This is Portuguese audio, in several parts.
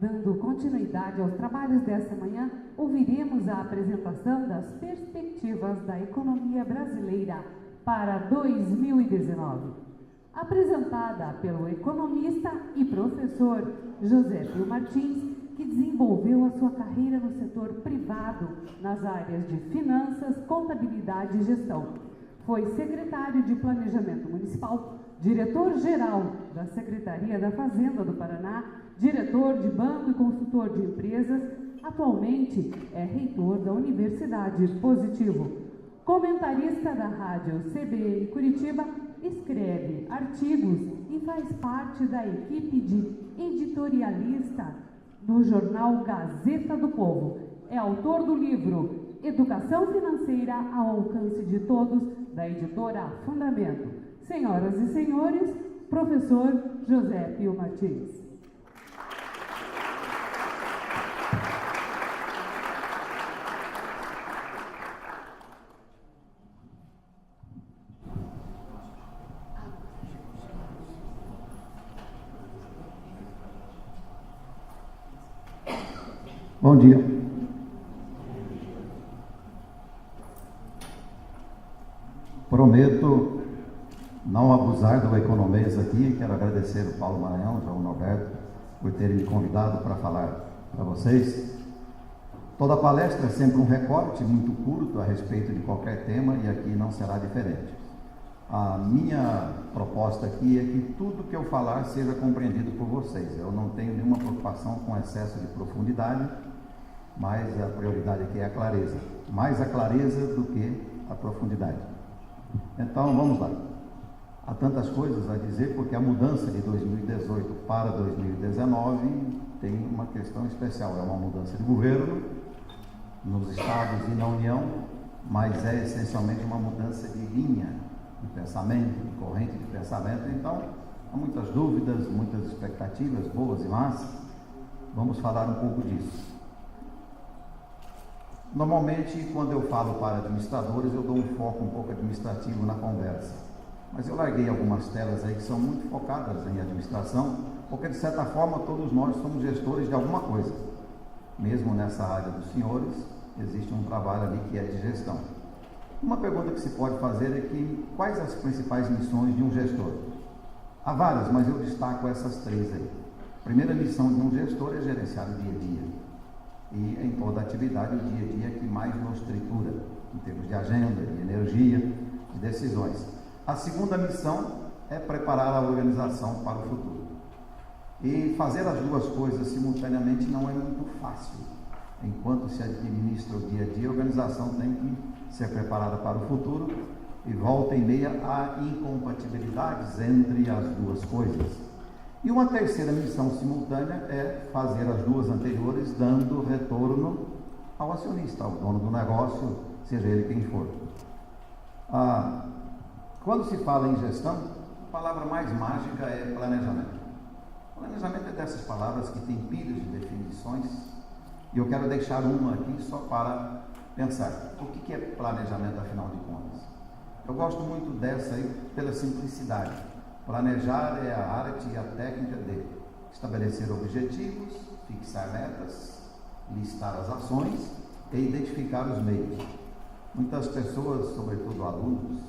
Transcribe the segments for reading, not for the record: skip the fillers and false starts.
Dando continuidade aos trabalhos desta manhã, ouviremos a apresentação das perspectivas da economia brasileira para 2019, apresentada pelo economista e professor José Pio Martins, que desenvolveu a sua carreira no setor privado nas áreas de finanças, contabilidade e gestão. Foi secretário de Planejamento Municipal, diretor-geral da Secretaria da Fazenda do Paraná, diretor de banco e consultor de empresas. Atualmente é reitor da Universidade Positivo. Comentarista da rádio CBN Curitiba, escreve artigos e faz parte da equipe de editorialista do jornal Gazeta do Povo. É autor do livro Educação Financeira ao Alcance de Todos, da editora Fundamento. Senhoras e senhores, professor José Pio Martins. Bom dia. Prometo não abusar do economês aqui. Quero agradecer o Paulo Maranhão, o João Norberto, por terem me convidado para falar para vocês. Toda palestra é sempre um recorte muito curto a respeito de qualquer tema e aqui não será diferente. A minha proposta aqui é que tudo que eu falar seja compreendido por vocês. Eu não tenho nenhuma preocupação com excesso de profundidade, mas a prioridade aqui é a clareza. Mais a clareza do que a profundidade. Então, vamos lá. Há tantas coisas a dizer, porque a mudança de 2018 para 2019 tem uma questão especial. É uma mudança de governo nos estados e na União, mas é essencialmente uma mudança de linha de pensamento, de corrente de pensamento. Então, há muitas dúvidas, muitas expectativas, boas e más. Vamos falar um pouco disso. Normalmente, quando eu falo para administradores, eu dou um foco um pouco administrativo na conversa. Mas eu larguei algumas telas aí que são muito focadas em administração, porque de certa forma todos nós somos gestores de alguma coisa. Mesmo nessa área dos senhores, existe um trabalho ali que é de gestão. Uma pergunta que se pode fazer é que quais as principais missões de um gestor? Há várias, mas eu destaco essas três aí. A primeira missão de um gestor é gerenciar o dia a dia. E em toda atividade, o dia a dia é que mais nos tritura, em termos de agenda, de energia, de decisões. A segunda missão é preparar a organização para o futuro. E fazer as duas coisas simultaneamente não é muito fácil. Enquanto se administra o dia a dia, a organização tem que ser preparada para o futuro e volta e meia há incompatibilidades entre as duas coisas. E uma terceira missão simultânea é fazer as duas anteriores, dando retorno ao acionista, ao dono do negócio, seja ele quem for. Quando se fala em gestão, a palavra mais mágica é planejamento. Planejamento é dessas palavras que tem pilhas de definições, e eu quero deixar uma aqui só para pensar. O que é planejamento, afinal de contas? Eu gosto muito dessa aí pela simplicidade. Planejar é a arte e a técnica de estabelecer objetivos, fixar metas, listar as ações e identificar os meios. Muitas pessoas, sobretudo alunos,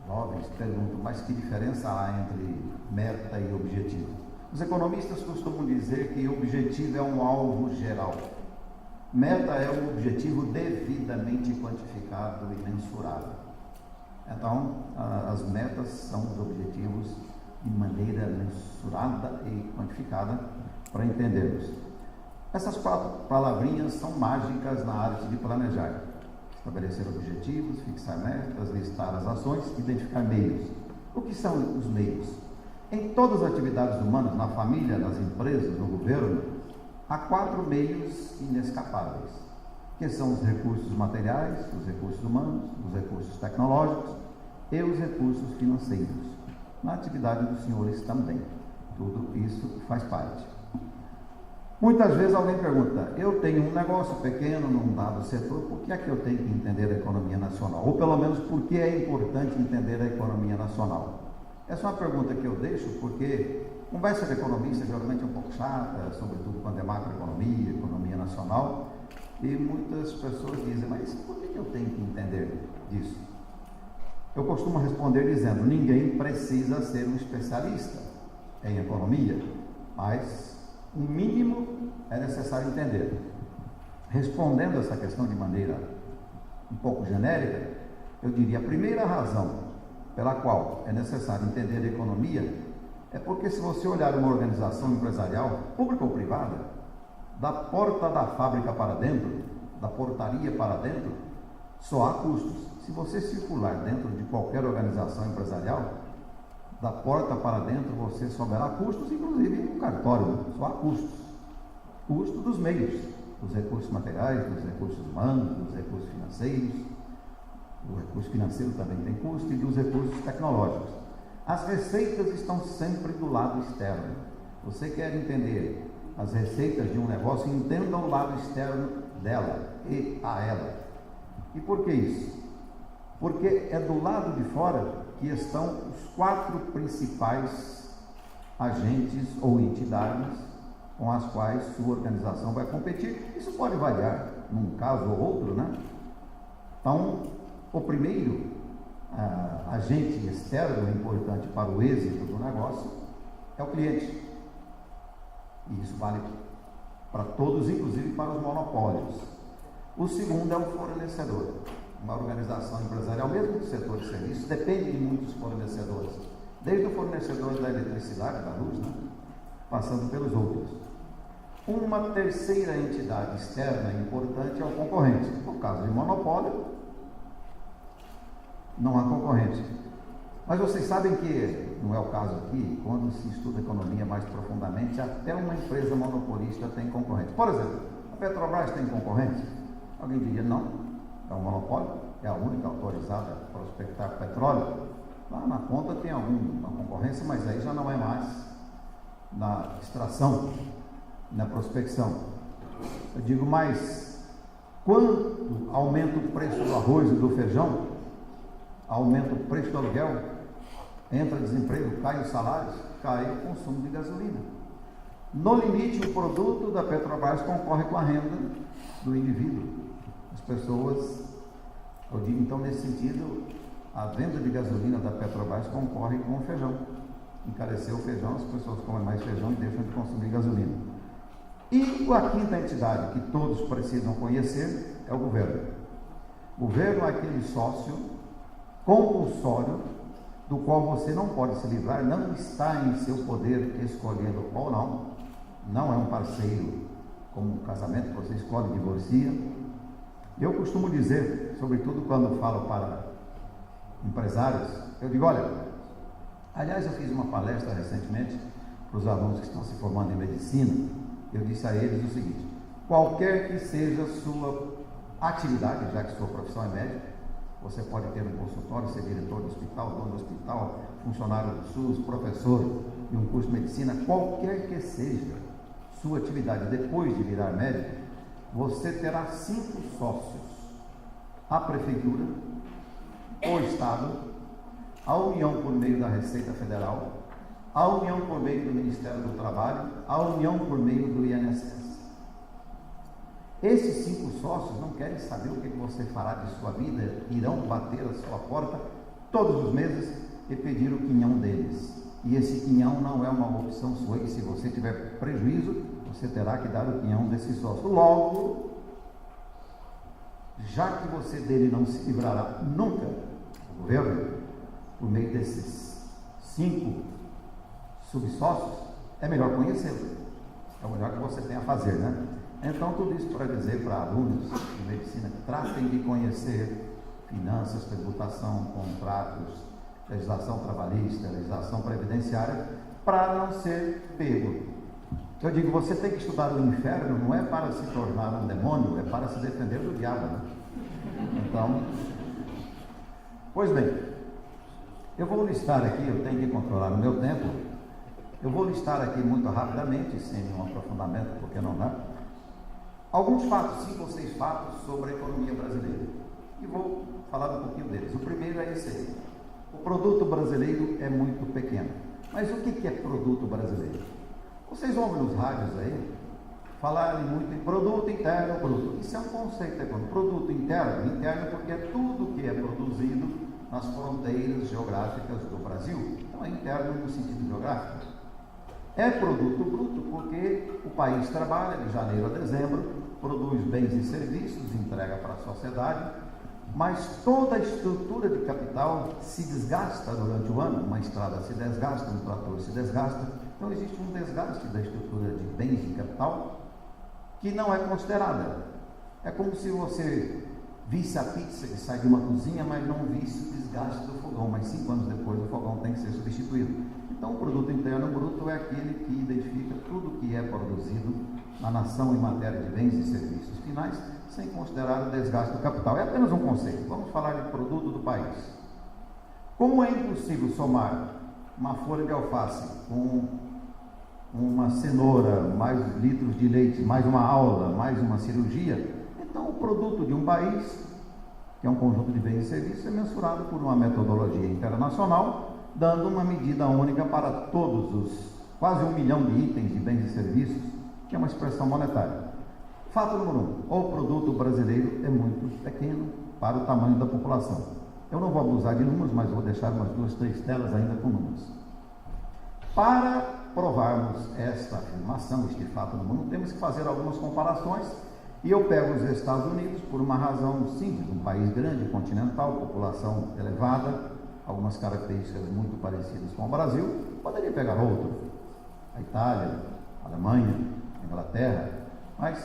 jovens, perguntam, mas que diferença há entre meta e objetivo? Os economistas costumam dizer que objetivo é um alvo geral. Meta é um objetivo devidamente quantificado e mensurável. Então, as metas são os objetivos de maneira mensurada e quantificada para entendermos. Essas quatro palavrinhas são mágicas na arte de planejar. Estabelecer objetivos, fixar metas, listar as ações, identificar meios. O que são os meios? Em todas as atividades humanas, na família, nas empresas, no governo, há quatro meios inescapáveis, que são os recursos materiais, os recursos humanos, os recursos tecnológicos e os recursos financeiros. Na atividade dos senhores também. Tudo isso faz parte. Muitas vezes alguém pergunta, eu tenho um negócio pequeno num dado setor, por que é que eu tenho que entender a economia nacional? Ou pelo menos, por que é importante entender a economia nacional? Essa é uma pergunta que eu deixo porque Conversa de economista geralmente é um pouco chata, sobretudo quando é macroeconomia, economia nacional, e muitas pessoas dizem, mas por que eu tenho que entender disso? Eu costumo responder dizendo, ninguém precisa ser um especialista em economia, mas o mínimo é necessário entender. Respondendo essa questão de maneira um pouco genérica, eu diria, a primeira razão pela qual é necessário entender a economia é porque se você olhar uma organização empresarial, pública ou privada, da porta da fábrica para dentro, da portaria para dentro, só há custos. Se você circular dentro de qualquer organização empresarial, da porta para dentro você só verá custos, inclusive no cartório, só há custos. Custo dos meios, dos recursos materiais, dos recursos humanos, dos recursos financeiros. O recurso financeiro também tem custo, e dos recursos tecnológicos. As receitas estão sempre do lado externo. Você quer entender as receitas de um negócio, entenda o lado externo dela e a ela. E por que isso? Porque é do lado de fora que estão os 4 principais agentes ou entidades com as quais sua organização vai competir. Isso pode variar num caso ou outro, né? Então, o primeiro agente externo importante para o êxito do negócio é o cliente. E isso vale para todos, inclusive para os monopólios. O segundo é o fornecedor. Uma organização empresarial, mesmo do setor de serviços, depende de muitos fornecedores, desde o fornecedor da eletricidade, da luz, né? Passando pelos outros. Uma terceira entidade externa importante é o concorrente. No caso de monopólio, não há concorrente. Mas vocês sabem que, não é o caso aqui, quando se estuda economia mais profundamente, até uma empresa monopolista tem concorrente. Por exemplo, a Petrobras tem concorrente? Alguém diria não, é um monopólio, é a única autorizada a prospectar petróleo. Lá na ponta tem alguma concorrência, mas aí já não é mais na extração, na prospecção. Eu digo, mas quando aumenta o preço do arroz e do feijão, aumenta o preço do aluguel, entra desemprego, cai os salários, cai o consumo de gasolina. No limite, o produto da Petrobras concorre com a renda do indivíduo. As pessoas, eu digo então nesse sentido, a venda de gasolina da Petrobras concorre com o feijão. Encareceu o feijão, as pessoas comem mais feijão e deixam de consumir gasolina. E a quinta entidade que todos precisam conhecer é o governo. O governo é aquele sócio compulsório do qual você não pode se livrar, não está em seu poder escolhê-lo ou não. Não é um parceiro como um casamento que você escolhe e divorcia. Eu costumo dizer, sobretudo quando falo para empresários, eu digo, olha, aliás eu fiz uma palestra recentemente para os alunos que estão se formando em medicina, eu disse a eles o seguinte, qualquer que seja a sua atividade, já que sua profissão é médica, você pode ter um consultório, ser diretor do hospital, dono do hospital, funcionário do SUS, professor de um curso de medicina, qualquer que seja sua atividade depois de virar médico, você terá 5 sócios: a prefeitura, o Estado, a União por meio da Receita Federal, a União por meio do Ministério do Trabalho, a União por meio do INSS. Esses 5 sócios não querem saber o que você fará de sua vida, irão bater a sua porta todos os meses e pedir o quinhão deles. E esse quinhão não é uma opção sua, e se você tiver prejuízo, você terá que dar o quinhão desse sócio. Logo, já que você dele não se livrará nunca, o governo, por meio desses 5 subsócios, é melhor conhecê-lo. É o melhor que você tem a fazer, né? Então, tudo isso para dizer para alunos de medicina que tratem de conhecer finanças, tributação, contratos, legislação trabalhista, legislação previdenciária, para não ser pego. Eu digo, você tem que estudar o inferno, não é para se tornar um demônio, é para se defender do diabo, né? Então, pois bem, eu vou listar aqui, eu tenho que controlar o meu tempo, eu vou listar aqui muito rapidamente, sem nenhum aprofundamento, porque não dá, alguns fatos, 5 ou 6 fatos sobre a economia brasileira. E vou falar um pouquinho deles. O primeiro é esse aí. O produto brasileiro é muito pequeno. Mas o que é produto brasileiro? Vocês ouvem nos rádios aí falarem muito em produto interno bruto. Isso é um conceito econômico. Produto interno porque é tudo que é produzido nas fronteiras geográficas do Brasil. Então é interno no sentido geográfico. É produto bruto porque o país trabalha de janeiro a dezembro, produz bens e serviços, entrega para a sociedade, mas toda a estrutura de capital se desgasta durante o ano. Uma estrada se desgasta, um trator se desgasta. Então existe um desgaste da estrutura de bens de capital que não é considerada. É como se você visse a pizza que sai de uma cozinha, mas não visse o desgaste do fogão, mas 5 anos depois o fogão tem que ser substituído. Então o produto interno bruto é aquele que identifica tudo que é produzido na nação em matéria de bens e serviços finais, sem considerar o desgaste do capital. É apenas um conceito. Vamos falar de produto do país. Como é impossível somar uma folha de alface com uma cenoura, mais litros de leite, mais uma aula, mais uma cirurgia, então o produto de um país, que é um conjunto de bens e serviços, é mensurado por uma metodologia internacional, dando uma medida única para todos os quase 1 milhão de itens de bens e serviços, que é uma expressão monetária. Fato número 1, o produto brasileiro é muito pequeno para o tamanho da população. Eu não vou abusar de números, mas vou deixar umas 2, 3 telas ainda com números. Para provarmos esta afirmação, este fato número 1, temos que fazer algumas comparações, e eu pego os Estados Unidos por uma razão simples, um país grande, continental, população elevada, algumas características muito parecidas com o Brasil. Poderia pegar outro, a Itália, a Alemanha, a Inglaterra, mas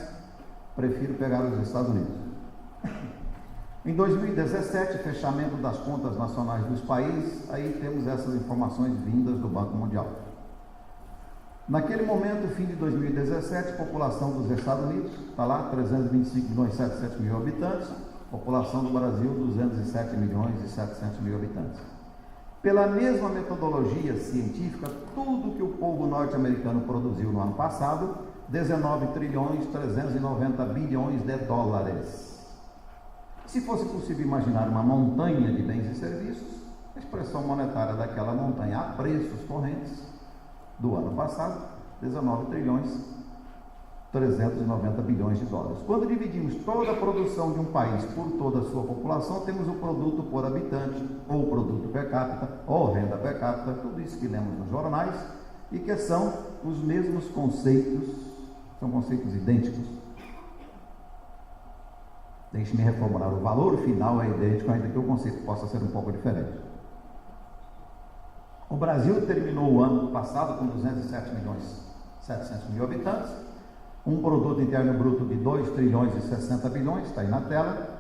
prefiro pegar os Estados Unidos. Em 2017, fechamento das contas nacionais dos países, aí temos essas informações vindas do Banco Mundial. Naquele momento, fim de 2017, população dos Estados Unidos, está lá, 325.700.000 habitantes, população do Brasil, 207.700.000 habitantes. Pela mesma metodologia científica, tudo que o povo norte-americano produziu no ano passado, 19.390 bilhões de dólares. Se fosse possível imaginar uma montanha de bens e serviços, a expressão monetária daquela montanha a preços correntes do ano passado, 19.390 bilhões de dólares. Quando dividimos toda a produção de um país por toda a sua população, temos o produto por habitante, ou produto per capita, ou renda per capita, tudo isso que lemos nos jornais, e que são os mesmos conceitos, são conceitos idênticos. Deixe-me reformular, o valor final é idêntico, ainda que o conceito possa ser um pouco diferente. O Brasil terminou o ano passado com 207.700.000 habitantes, um produto interno bruto de 2 trilhões e 60 bilhões, está aí na tela.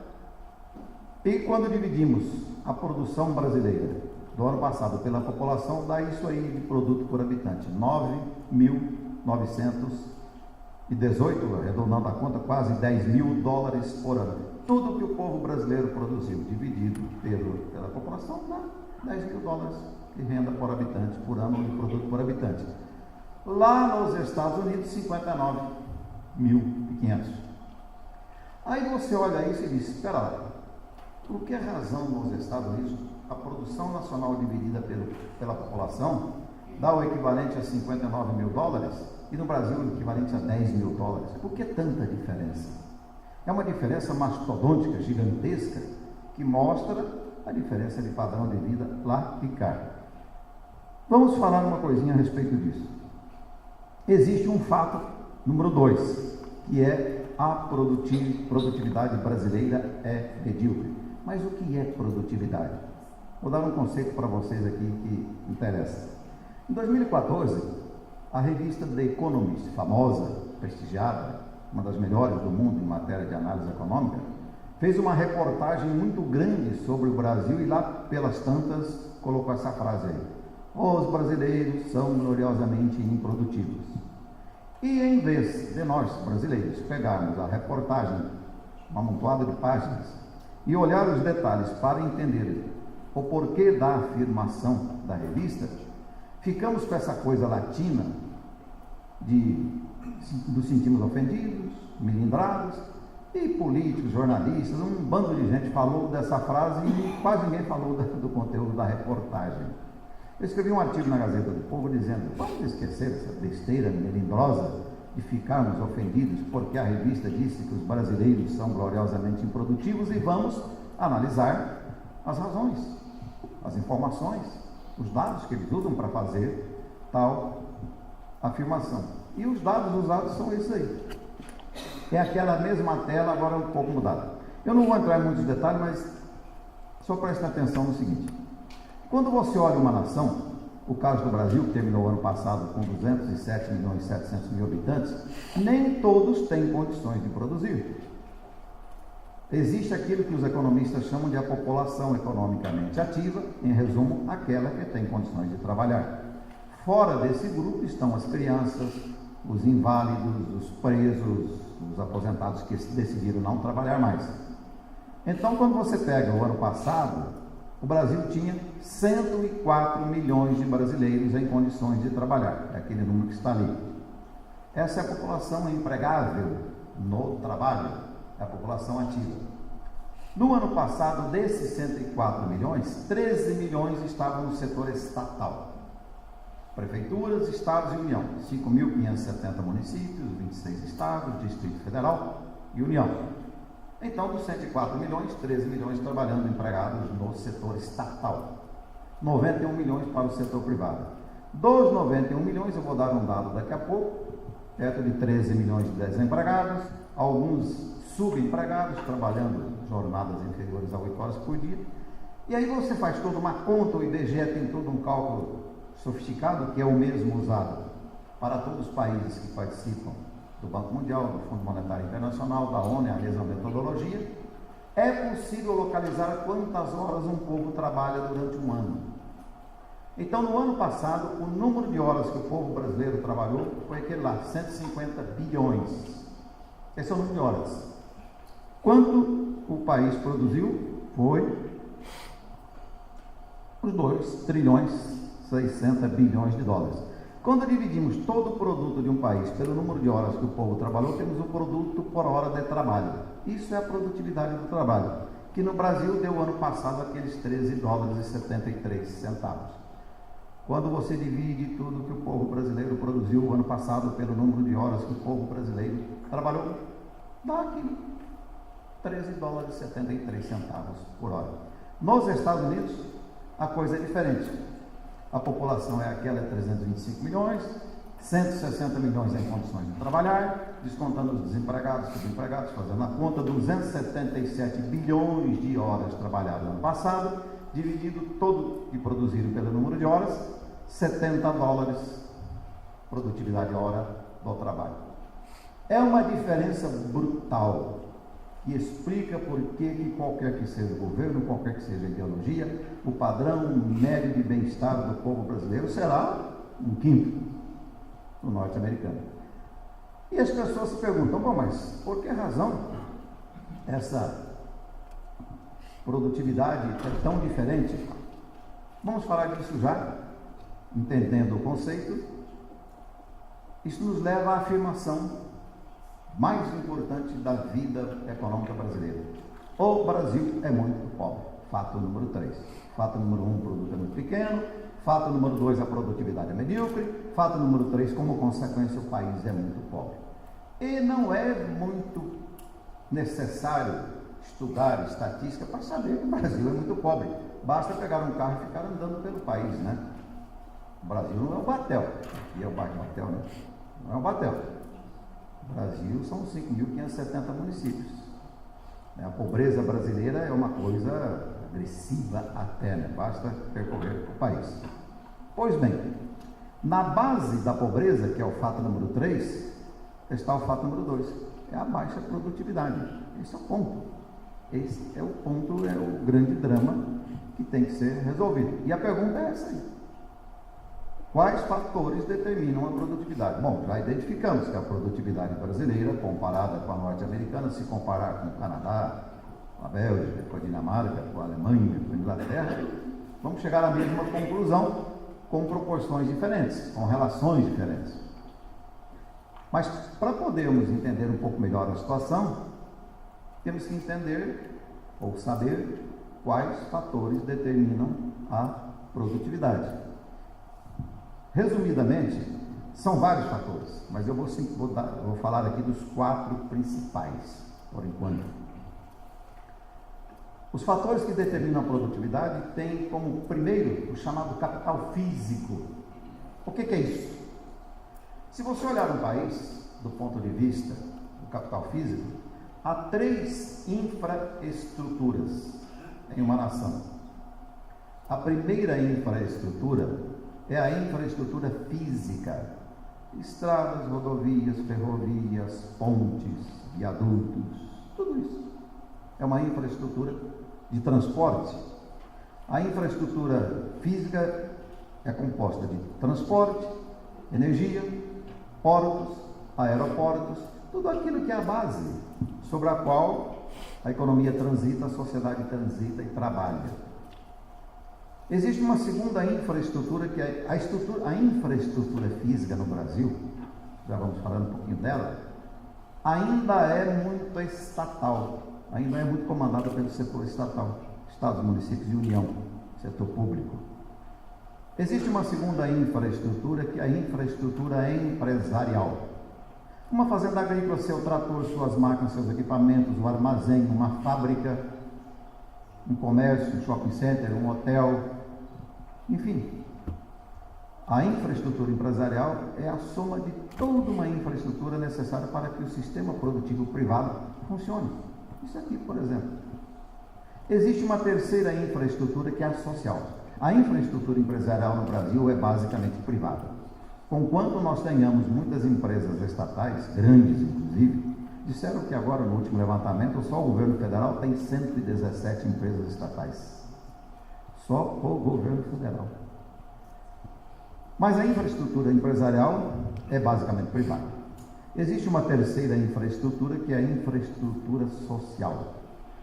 E quando dividimos a produção brasileira do ano passado pela população, dá isso aí de produto por habitante, 9.918, arredondando a conta, quase 10 mil dólares por ano. Tudo que o povo brasileiro produziu, dividido pela população, dá 10 mil dólares de renda por habitante por ano, de produto por habitante. Lá nos Estados Unidos, 59.500. Aí você olha isso e diz, espera lá, por que razão nos Estados Unidos a produção nacional dividida pela população dá o equivalente a 59 mil dólares e no Brasil o equivalente a 10 mil dólares? Por que tanta diferença? É uma diferença mastodôntica, gigantesca, que mostra a diferença de padrão de vida lá e cá. Vamos falar uma coisinha a respeito disso. Existe um fato número 2, que é a produtividade brasileira é medíocre. Mas o que é produtividade? Vou dar um conceito para vocês aqui que interessa. Em 2014, a revista The Economist, famosa, prestigiada, uma das melhores do mundo em matéria de análise econômica, fez uma reportagem muito grande sobre o Brasil e lá pelas tantas colocou essa frase aí: os brasileiros são gloriosamente improdutivos. E em vez de nós, brasileiros, pegarmos a reportagem, uma amontoada de páginas, e olhar os detalhes para entender o porquê da afirmação da revista, ficamos com essa coisa latina nos sentimos ofendidos, melindrados, e políticos, jornalistas, um bando de gente falou dessa frase e quase ninguém falou do conteúdo da reportagem. Eu escrevi um artigo na Gazeta do Povo dizendo: vamos esquecer essa besteira melindrosa de ficarmos ofendidos porque a revista disse que os brasileiros são gloriosamente improdutivos e vamos analisar as razões, as informações, os dados que eles usam para fazer tal afirmação. E os dados usados são esses aí. É aquela mesma tela, agora um pouco mudada. Eu não vou entrar em muitos detalhes, mas só preste atenção no seguinte: quando você olha uma nação, o caso do Brasil, que terminou o ano passado com 207 milhões e 700 mil habitantes, nem todos têm condições de produzir. Existe aquilo que os economistas chamam de a população economicamente ativa, em resumo, aquela que tem condições de trabalhar. Fora desse grupo estão as crianças, os inválidos, os presos, os aposentados que decidiram não trabalhar mais. Então, quando você pega o ano passado, o Brasil tinha 104 milhões de brasileiros em condições de trabalhar. É aquele número que está ali. Essa é a população empregável no trabalho, é a população ativa. No ano passado, desses 104 milhões, 13 milhões estavam no setor estatal. Prefeituras, estados e União. 5.570 municípios, 26 estados, Distrito Federal e União. Então, dos 104 milhões, 13 milhões trabalhando empregados no setor estatal. 91 milhões para o setor privado. Dos 91 milhões, eu vou dar um dado daqui a pouco, perto de 13 milhões de desempregados, alguns subempregados, trabalhando jornadas inferiores a 8 horas por dia. E aí você faz toda uma conta, o IBGE tem todo um cálculo sofisticado, que é o mesmo usado para todos os países que participam do Banco Mundial, do Fundo Monetário Internacional, da ONU, a mesma metodologia. É possível localizar quantas horas um povo trabalha durante um ano. Então, no ano passado, o número de horas que o povo brasileiro trabalhou foi aquele lá, 150 bilhões. Esse é o número de horas. Quanto o país produziu? Foi os 2 trilhões 600 bilhões de dólares. Quando dividimos todo o produto de um país pelo número de horas que o povo trabalhou, temos o produto por hora de trabalho. Isso é a produtividade do trabalho, que no Brasil deu ano passado aqueles 13 dólares e 73 centavos. Quando você divide tudo que o povo brasileiro produziu o ano passado pelo número de horas que o povo brasileiro trabalhou, dá aqui 13 dólares e 73 centavos por hora. Nos Estados Unidos, a coisa é diferente. A população é aquela de 325 milhões, 160 milhões em condições de trabalhar, descontando os desempregados, subempregados, fazendo a conta, 277 bilhões de horas trabalhadas no ano passado, dividido todo e produzido pelo número de horas, 70 dólares produtividade hora do trabalho. É uma diferença brutal, que explica por que qualquer que seja o governo, qualquer que seja a ideologia, o padrão médio de bem-estar do povo brasileiro será um quinto do norte-americano. E as pessoas se perguntam: bom, mas por que razão essa produtividade é tão diferente? Vamos falar disso já, entendendo o conceito. Isso nos leva à afirmação mais importante da vida econômica brasileira. O Brasil é muito pobre. Fato número 3. Fato número 1, o produto é muito pequeno. Fato número 2, a produtividade é medíocre. Fato número 3, como consequência, o país é muito pobre. E não é muito necessário estudar estatística para saber que o Brasil é muito pobre. Basta pegar um carro e ficar andando pelo país, né? O Brasil não é o Batel. Aqui é o Batel, né? Não é o Batel. O Brasil são 5.570 municípios. A pobreza brasileira é uma coisa agressiva até, né? Basta percorrer o país. Pois bem, na base da pobreza, que é o fato número 3, está o fato número 2, é a baixa produtividade. Esse é o ponto. Esse é o ponto, é o grande drama que tem que ser resolvido. E a pergunta é essa aí. Quais fatores determinam a produtividade? Bom, já identificamos que a produtividade brasileira, comparada com a norte-americana, se comparar com o Canadá, com a Bélgica, com a Dinamarca, com a Alemanha, com a Inglaterra, vamos chegar à mesma conclusão, com proporções diferentes, com relações diferentes. Mas para podermos entender um pouco melhor a situação, temos que entender ou saber quais fatores determinam a produtividade. Resumidamente, são vários fatores, mas eu vou falar aqui dos 4 principais, por enquanto. Os fatores que determinam a produtividade têm como primeiro o chamado capital físico. O que é isso? Se você olhar um país, do ponto de vista do capital físico, há 3 infraestruturas em uma nação. A primeira infraestrutura é a infraestrutura física. Estradas, rodovias, ferrovias, pontes, viadutos, tudo isso. É uma infraestrutura de transporte. A infraestrutura física é composta de transporte, energia, portos, aeroportos, tudo aquilo que é a base sobre a qual a economia transita, a sociedade transita e trabalha. Existe uma segunda infraestrutura, que é a infraestrutura física no Brasil, já vamos falando um pouquinho dela, ainda é muito estatal, ainda é muito comandada pelo setor estatal, estados, municípios e União, setor público. Existe uma segunda infraestrutura, que é a infraestrutura empresarial. Uma fazenda agrícola, seu trator, suas máquinas, seus equipamentos, um armazém, uma fábrica, um comércio, um shopping center, um hotel, enfim. A infraestrutura empresarial é a soma de toda uma infraestrutura necessária para que o sistema produtivo privado funcione. Isso aqui, por exemplo. Existe uma terceira infraestrutura, que é a social. A infraestrutura empresarial no Brasil é basicamente privada. Conquanto nós tenhamos muitas empresas estatais, grandes inclusive, disseram que agora no último levantamento só o governo federal tem 117 empresas estatais. Só o governo federal. Mas a infraestrutura empresarial é basicamente privada. Existe uma terceira infraestrutura, que é a infraestrutura social.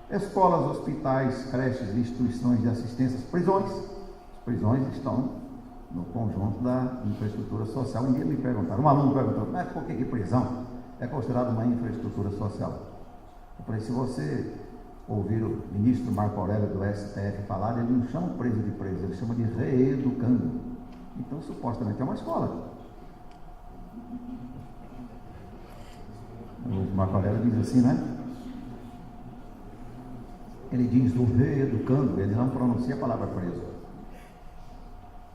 Escolas, hospitais, creches, instituições de assistência, prisões. As prisões estão no conjunto da infraestrutura social. Um dia me perguntaram, um aluno perguntou, mas por que prisão é considerada uma infraestrutura social? Eu falei, se você ouvir o ministro Marco Aurélio do STF falar, ele não chama preso de preso, ele chama de reeducando. Então, supostamente, é uma escola. O Marco Aurélio diz assim, né? Ele diz o reeducando, ele não pronuncia a palavra preso.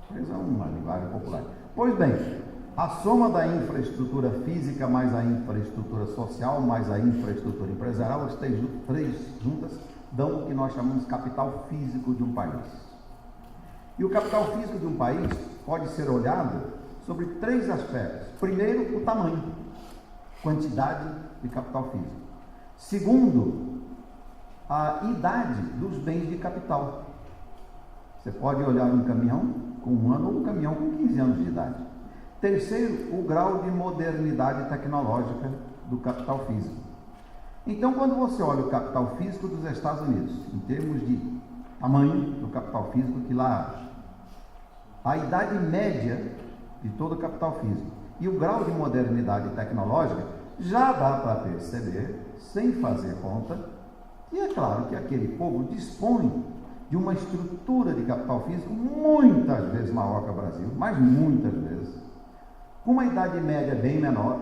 Preso é uma linguagem popular. Pois bem, a soma da infraestrutura física mais a infraestrutura social mais a infraestrutura empresarial, as três juntas, dão o que nós chamamos de capital físico de um país. E o capital físico de um país pode ser olhado sobre 3 aspectos. Primeiro, o tamanho, quantidade de capital físico. Segundo, a idade dos bens de capital. Você pode olhar um caminhão com 1 ano ou um caminhão com 15 anos de idade. Terceiro, o grau de modernidade tecnológica do capital físico. Então, quando você olha o capital físico dos Estados Unidos, em termos de tamanho do capital físico, que lá a idade média de todo o capital físico e o grau de modernidade tecnológica, já dá para perceber, sem fazer conta, que é claro que aquele povo dispõe de uma estrutura de capital físico muitas vezes maior que o Brasil, mas muitas vezes, com uma idade média bem menor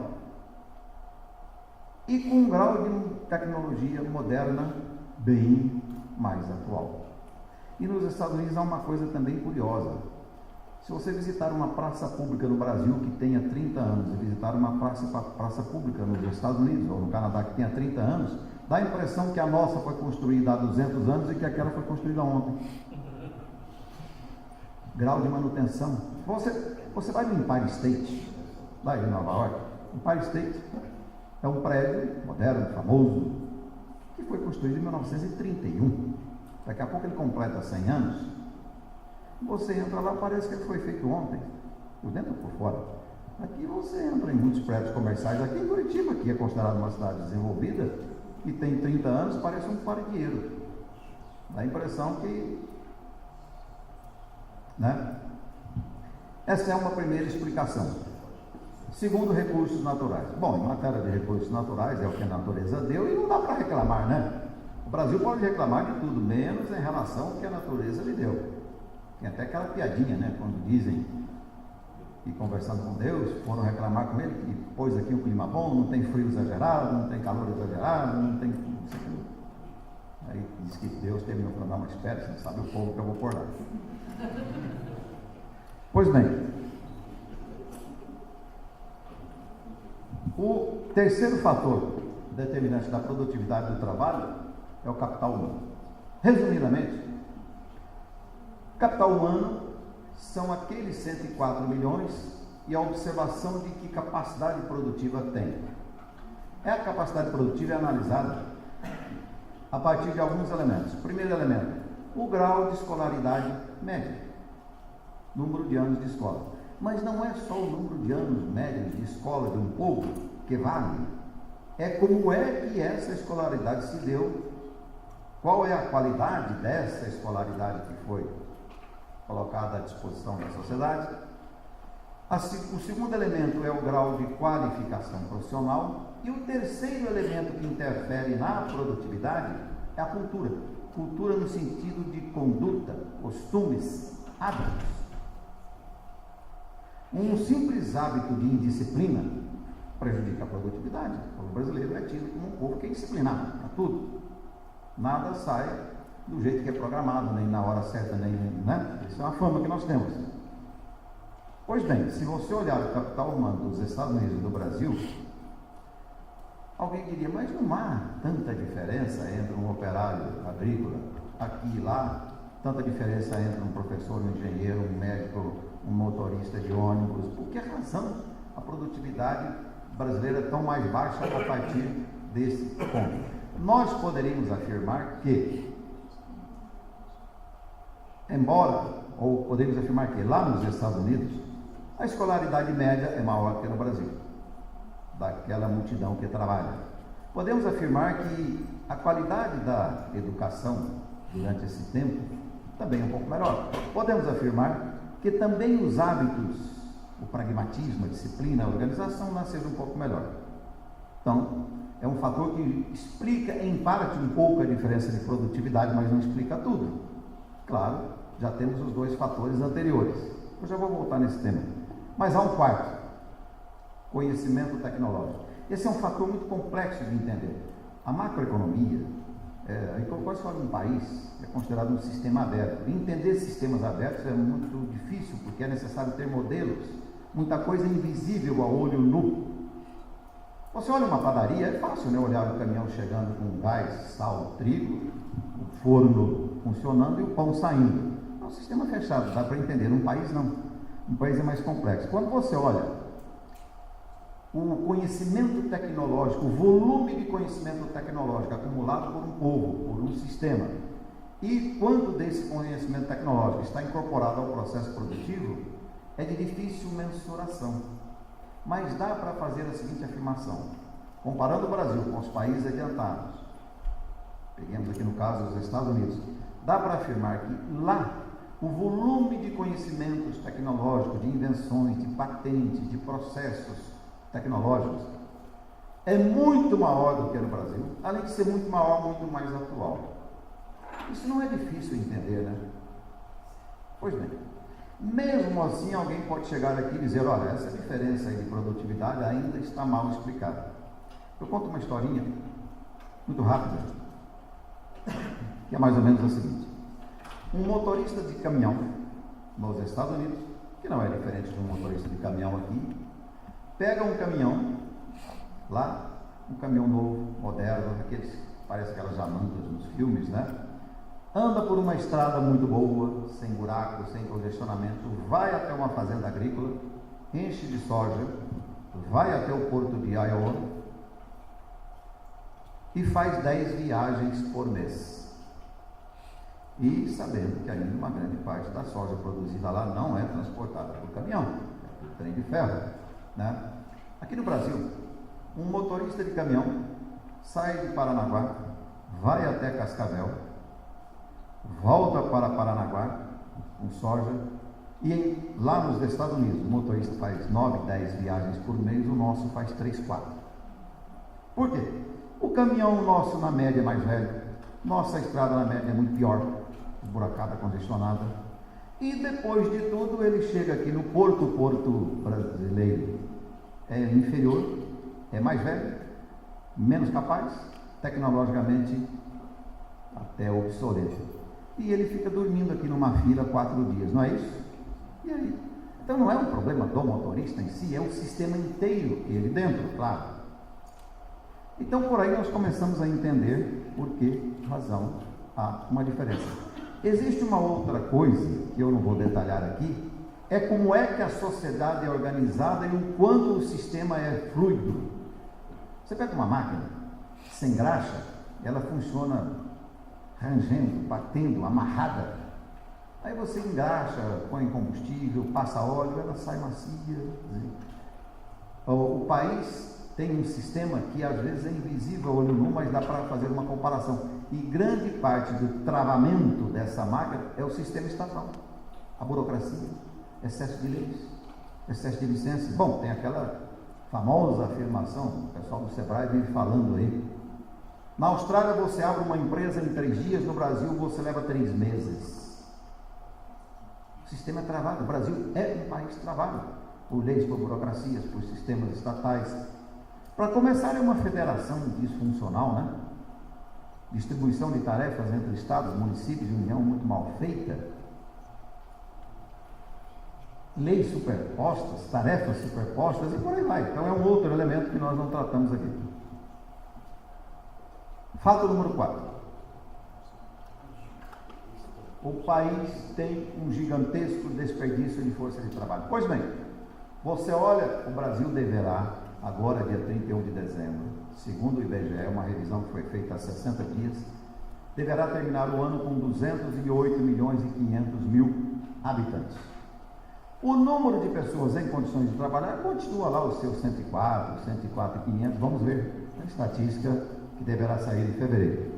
e com um grau de tecnologia moderna bem mais atual. E nos Estados Unidos há uma coisa também curiosa. Se você visitar uma praça pública no Brasil que tenha 30 anos e visitar uma praça pública nos Estados Unidos ou no Canadá que tenha 30 anos, dá a impressão que a nossa foi construída há 200 anos e que aquela foi construída ontem. Grau de manutenção. Você vai no Empire State, lá em Nova York. Empire State é um prédio moderno, famoso, que foi construído em 1931. Daqui a pouco ele completa 100 anos. Você entra lá, parece que ele foi feito ontem, por dentro ou por fora. Aqui você entra em muitos prédios comerciais, aqui em Curitiba, que é considerada uma cidade desenvolvida, e tem 30 anos, parece um paradinheiro. Dá a impressão que... né? Essa é uma primeira explicação. Segundo, recursos naturais. Bom, em matéria de recursos naturais, é o que a natureza deu e não dá para reclamar, né? O Brasil pode reclamar de tudo, menos em relação ao que a natureza lhe deu. Tem até aquela piadinha, né? Quando dizem e conversando com Deus, foram reclamar com ele que pôs aqui um clima bom, não tem frio exagerado, não tem calor exagerado, não tem... Não sei o que. Aí diz que Deus terminou falando, não, mas espera, você não sabe o povo que eu vou pôr lá. Pois bem, o terceiro fator determinante da produtividade do trabalho é o capital humano. Resumidamente, capital humano são aqueles 104 milhões e a observação de que capacidade produtiva tem. A capacidade produtiva é analisada a partir de alguns elementos. Primeiro elemento, o grau de escolaridade média, número de anos de escola. Mas não é só o número de anos médios de escola de um povo que vale, é como é que essa escolaridade se deu, qual é a qualidade dessa escolaridade que foi colocada à disposição da sociedade. O segundo elemento é o grau de qualificação profissional. E o terceiro elemento que interfere na produtividade é a cultura. Cultura no sentido de conduta, costumes, hábitos. Um simples hábito de indisciplina prejudica a produtividade. O povo brasileiro é tido como um povo que é indisciplinado para tudo. Nada sai do jeito que é programado, nem na hora certa, nem, né? Isso é uma fama que nós temos. Pois bem, se você olhar o capital humano dos Estados Unidos e do Brasil, alguém diria, mas não há tanta diferença entre um operário agrícola aqui e lá, tanta diferença entre um professor, um engenheiro, um médico, um motorista de ônibus. Por que razão a produtividade brasileira é tão mais baixa a partir desse ponto? Nós poderíamos afirmar que, ou podemos afirmar que lá nos Estados Unidos, a escolaridade média é maior que no Brasil, daquela multidão que trabalha. Podemos afirmar que a qualidade da educação durante esse tempo também é um pouco melhor. Podemos afirmar que também os hábitos, o pragmatismo, a disciplina, a organização nasceram um pouco melhor. Então, é um fator que explica em parte um pouco a diferença de produtividade, mas não explica tudo. Claro, já temos os dois fatores anteriores. Eu já vou voltar nesse tema. Mas há um quarto, conhecimento tecnológico. Esse é um fator muito complexo de entender. A macroeconomia, quando se fala em um país, é considerado um sistema aberto. E entender sistemas abertos é muito difícil, porque é necessário ter modelos, muita coisa invisível ao olho nu. Você olha uma padaria, é fácil, né? Olhar o caminhão chegando com gás, sal, trigo, o forno funcionando e o pão saindo. É um sistema fechado, dá para entender. Um país não. Um país é mais complexo. Quando você olha o conhecimento tecnológico, o volume de conhecimento tecnológico acumulado por um povo, por um sistema, e quanto desse conhecimento tecnológico está incorporado ao processo produtivo, é de difícil mensuração. Mas dá para fazer a seguinte afirmação: comparando o Brasil com os países adiantados, peguemos aqui no caso os Estados Unidos, dá para afirmar que lá o volume de conhecimentos tecnológicos, de invenções, de patentes, de processos tecnológicos é muito maior do que no Brasil, além de ser muito maior, muito mais atual. Isso não é difícil entender, né? Pois bem, mesmo assim alguém pode chegar aqui e dizer, olha, essa diferença aí de produtividade ainda está mal explicada. Eu conto uma historinha muito rápida, que é mais ou menos a seguinte. Um motorista de caminhão nos Estados Unidos, que não é diferente de um motorista de caminhão aqui, pega um caminhão lá, um caminhão novo, moderno, aqueles, parece aquelas jamantas nos filmes, né? Anda por uma estrada muito boa, sem buraco, sem congestionamento, vai até uma fazenda agrícola, enche de soja, vai até o porto de Iowa e faz 10 viagens por mês. E sabendo que ainda uma grande parte da soja produzida lá não é transportada por caminhão, é por trem de ferro, né? Aqui no Brasil, um motorista de caminhão sai de Paranaguá, vai até Cascavel, volta para Paranaguá com soja, e lá nos Estados Unidos o motorista faz 9, 10 viagens por mês, o nosso faz 3, 4. Por quê? O caminhão nosso na média é mais velho, nossa estrada na média é muito pior, buracada, congestionada, E depois de tudo, ele chega aqui no porto brasileiro é inferior, é mais velho, menos capaz, tecnologicamente até obsoleto. E ele fica dormindo aqui numa fila 4 dias, não é isso? E aí? Então não é um problema do motorista em si, é o sistema inteiro, ele dentro, claro. Então por aí nós começamos a entender por que razão há uma diferença. Existe uma outra coisa, que eu não vou detalhar aqui, é como é que a sociedade é organizada e o quanto o sistema é fluido. Você pega uma máquina sem graxa, ela funciona rangendo, batendo, amarrada. Aí você engraxa, põe combustível, passa óleo, ela sai macia. O país tem um sistema que às vezes é invisível ao olho nu, mas dá para fazer uma comparação. E grande parte do travamento dessa máquina é o sistema estatal. A burocracia, excesso de leis, excesso de licenças. Bom, tem aquela famosa afirmação, o pessoal do Sebrae vive falando aí. Na Austrália você abre uma empresa em 3 dias, no Brasil você leva 3 meses. O sistema é travado, o Brasil é um país travado, por leis, por burocracias, por sistemas estatais. Para começar, é uma federação disfuncional, né? Distribuição de tarefas entre estados, municípios e União muito mal feita. Leis superpostas, tarefas superpostas e por aí vai. Então é um outro elemento que nós não tratamos aqui. Fato número 4. O país tem um gigantesco desperdício de força de trabalho. Pois bem, você olha, o Brasil deverá, agora dia 31 de dezembro, segundo o IBGE, uma revisão que foi feita há 60 dias, deverá terminar o ano com 208 milhões e 500 mil habitantes. O número de pessoas em condições de trabalhar continua lá os seus 104, 104 e 500, vamos ver a estatística que deverá sair em fevereiro.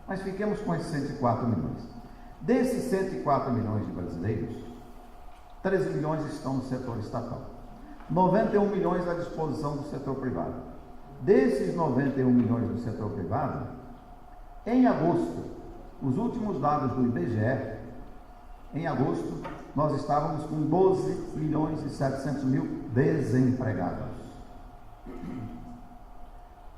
Mas fiquemos com esses 104 milhões. Desses 104 milhões de brasileiros, 13 milhões estão no setor estatal, 91 milhões à disposição do setor privado. Desses 91 milhões do setor privado, em agosto, os últimos dados do IBGE, em agosto, nós estávamos com 12 milhões e 700 mil desempregados.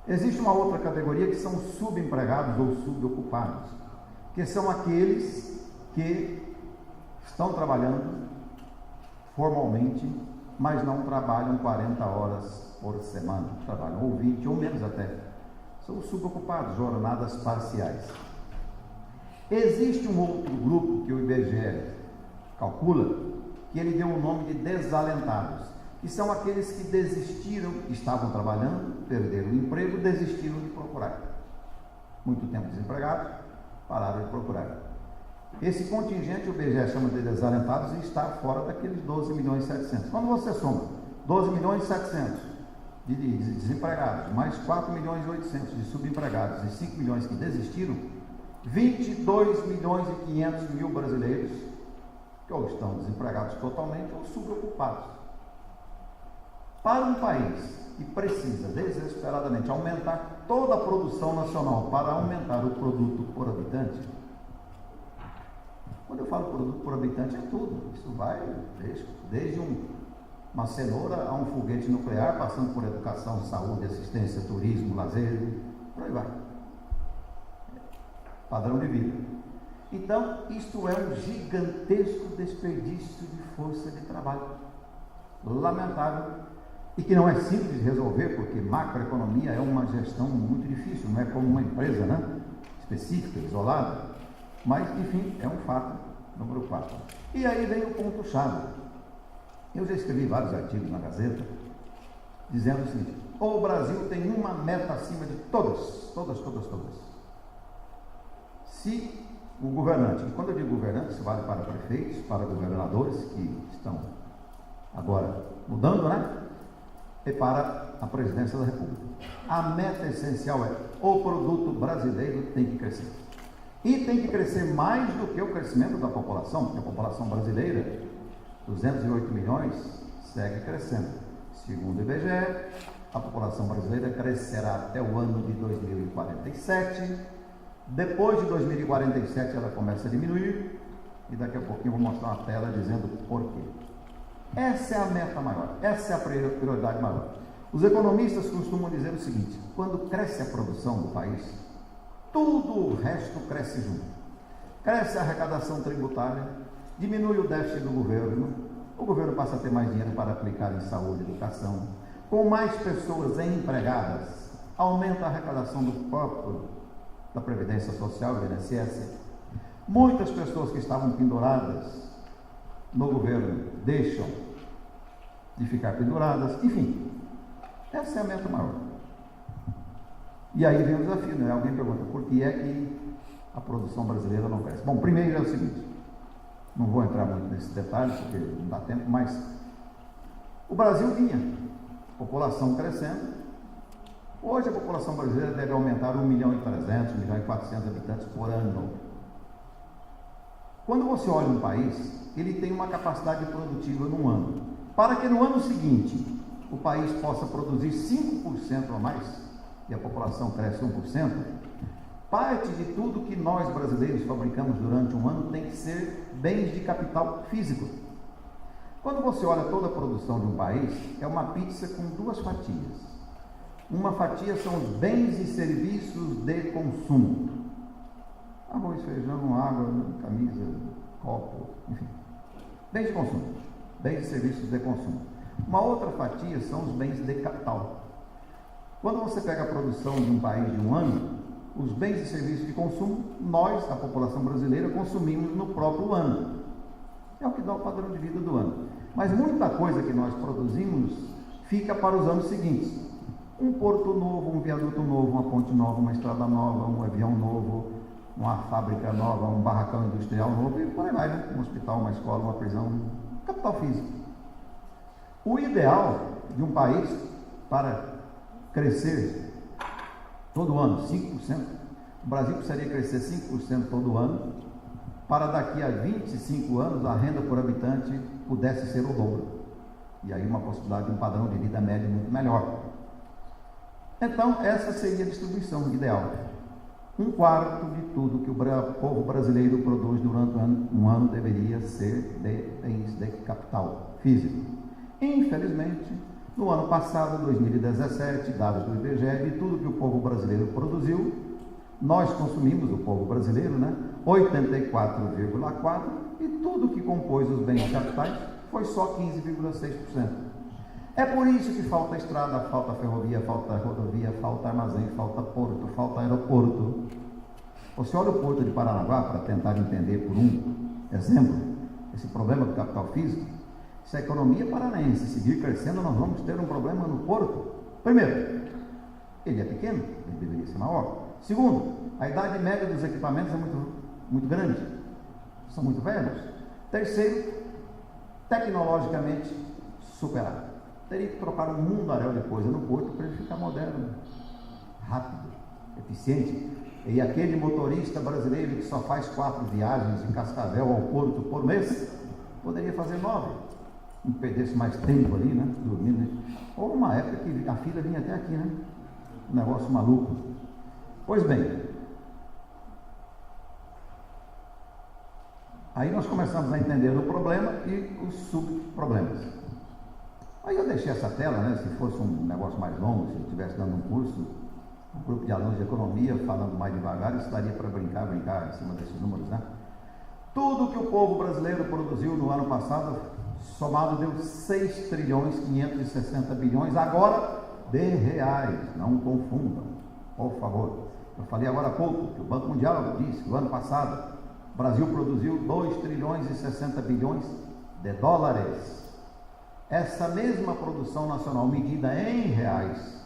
Existe uma outra categoria que são subempregados ou subocupados, que são aqueles que estão trabalhando formalmente, mas não trabalham 40 horas por semana, trabalham ou 20 ou menos até. São os subocupados, jornadas parciais. Existe um outro grupo que o IBGE calcula, que ele deu o nome de desalentados, que são aqueles que desistiram, estavam trabalhando, perderam o emprego, desistiram de procurar. Muito tempo desempregados, pararam de procurar. Esse contingente o IBGE chama de desalentados e está fora daqueles 12 milhões e 700. Quando você soma 12 milhões e 700 de desempregados, mais 4 milhões e 800 de subempregados e 5 milhões que desistiram, 22 milhões e 500 mil brasileiros que ou estão desempregados totalmente ou subocupados. Para um país que precisa desesperadamente aumentar toda a produção nacional para aumentar o produto por habitante, quando eu falo produto por habitante é tudo, isso vai desde uma cenoura a um foguete nuclear, passando por educação, saúde, assistência, turismo, lazer, por aí vai. Padrão de vida. Então, isto é um gigantesco desperdício de força de trabalho. Lamentável. E que não é simples de resolver, porque macroeconomia é uma gestão muito difícil, não é como uma empresa, né? Específica, isolada. Mas, enfim, é um fato, número 4. E aí vem o ponto-chave. Eu já escrevi vários artigos na Gazeta, dizendo o seguinte: o Brasil tem uma meta acima de todas. Se o governante, e quando eu digo governante, isso vale para prefeitos, para governadores, que estão agora mudando, né? E para a presidência da República. A meta essencial é: o produto brasileiro tem que crescer. E tem que crescer mais do que o crescimento da população, porque a população brasileira, 208 milhões, segue crescendo. Segundo o IBGE, a população brasileira crescerá até o ano de 2047. Depois de 2047 ela começa a diminuir e daqui a pouquinho eu vou mostrar uma tela dizendo por quê. Essa é a meta maior, essa é a prioridade maior. Os economistas costumam dizer o seguinte: quando cresce a produção do país, tudo o resto cresce junto. Cresce a arrecadação tributária, diminui o déficit do governo, o governo passa a ter mais dinheiro para aplicar em saúde e educação, com mais pessoas empregadas, aumenta a arrecadação do próprio da Previdência Social, do INSS. Muitas pessoas que estavam penduradas no governo deixam de ficar penduradas, enfim, essa é a meta maior. E aí vem o desafio, né? Alguém pergunta, por que é que a produção brasileira não cresce? Bom, primeiro é o seguinte, não vou entrar muito nesses detalhes, porque não dá tempo, mas o Brasil vinha, população crescendo. Hoje a população brasileira deve aumentar 1.300.000, 1.400.000 habitantes por ano. Quando você olha um país, ele tem uma capacidade produtiva no ano. Para que no ano seguinte o país possa produzir 5% a mais, e a população cresce 1%, parte de tudo que nós brasileiros fabricamos durante um ano tem que ser bens de capital físico. Quando você olha toda a produção de um país, é uma pizza com duas fatias. Uma fatia são os bens e serviços de consumo. Arroz, feijão, água, camisa, copo, enfim. Bens de consumo. Bens e serviços de consumo. Uma outra fatia são os bens de capital. Quando você pega a produção de um país de um ano, os bens e serviços de consumo, nós, a população brasileira, consumimos no próprio ano. É o que dá o padrão de vida do ano. Mas muita coisa que nós produzimos fica para os anos seguintes. Um porto novo, um viaduto novo, uma ponte nova, uma estrada nova, um avião novo, uma fábrica nova, um barracão industrial novo, e por aí vai, né? Um hospital, uma escola, uma prisão, capital físico. O ideal de um país para crescer todo ano, 5%, o Brasil precisaria crescer 5% todo ano, para daqui a 25 anos a renda por habitante pudesse ser o dobro. E aí uma possibilidade de um padrão de vida médio muito melhor. Então, essa seria a distribuição ideal. 1/4 de tudo que o povo brasileiro produz durante um ano deveria ser de bens de capital físico. Infelizmente, no ano passado, 2017, dados do IBGE, de tudo que o povo brasileiro produziu, nós consumimos, o povo brasileiro, né, 84,4%, e tudo que compôs os bens capitais foi só 15,6%. É por isso que falta estrada, falta ferrovia, falta rodovia, falta armazém, falta porto, falta aeroporto. Você olha o porto de Paranaguá, para tentar entender por um exemplo, esse problema do capital físico. Se a economia paranaense seguir crescendo, nós vamos ter um problema no porto. Primeiro, ele é pequeno, ele deveria ser maior. Segundo, a idade média dos equipamentos é muito grande, são muito velhos. Terceiro, tecnologicamente superado. Teria que trocar um mundaréu de coisa no porto para ele ficar moderno, rápido, eficiente. E aquele motorista brasileiro que só faz 4 viagens de Cascavel ao porto por mês, poderia fazer 9, não perdesse mais tempo ali, né, dormindo. Né? Ou uma época que a fila vinha até aqui, né? Um negócio maluco. Pois bem, aí nós começamos a entender o problema e os subproblemas. Aí eu deixei essa tela, né? Se fosse um negócio mais longo, se eu estivesse dando um curso, um grupo de alunos de economia, falando mais devagar, isso daria para brincar em cima desses números, né? Tudo que o povo brasileiro produziu no ano passado, somado, deu 6.560 bilhões, agora de reais, não confundam, por favor. Eu falei agora há pouco que o Banco Mundial disse que o ano passado o Brasil produziu 2.060 bilhões de dólares. Essa mesma produção nacional medida em reais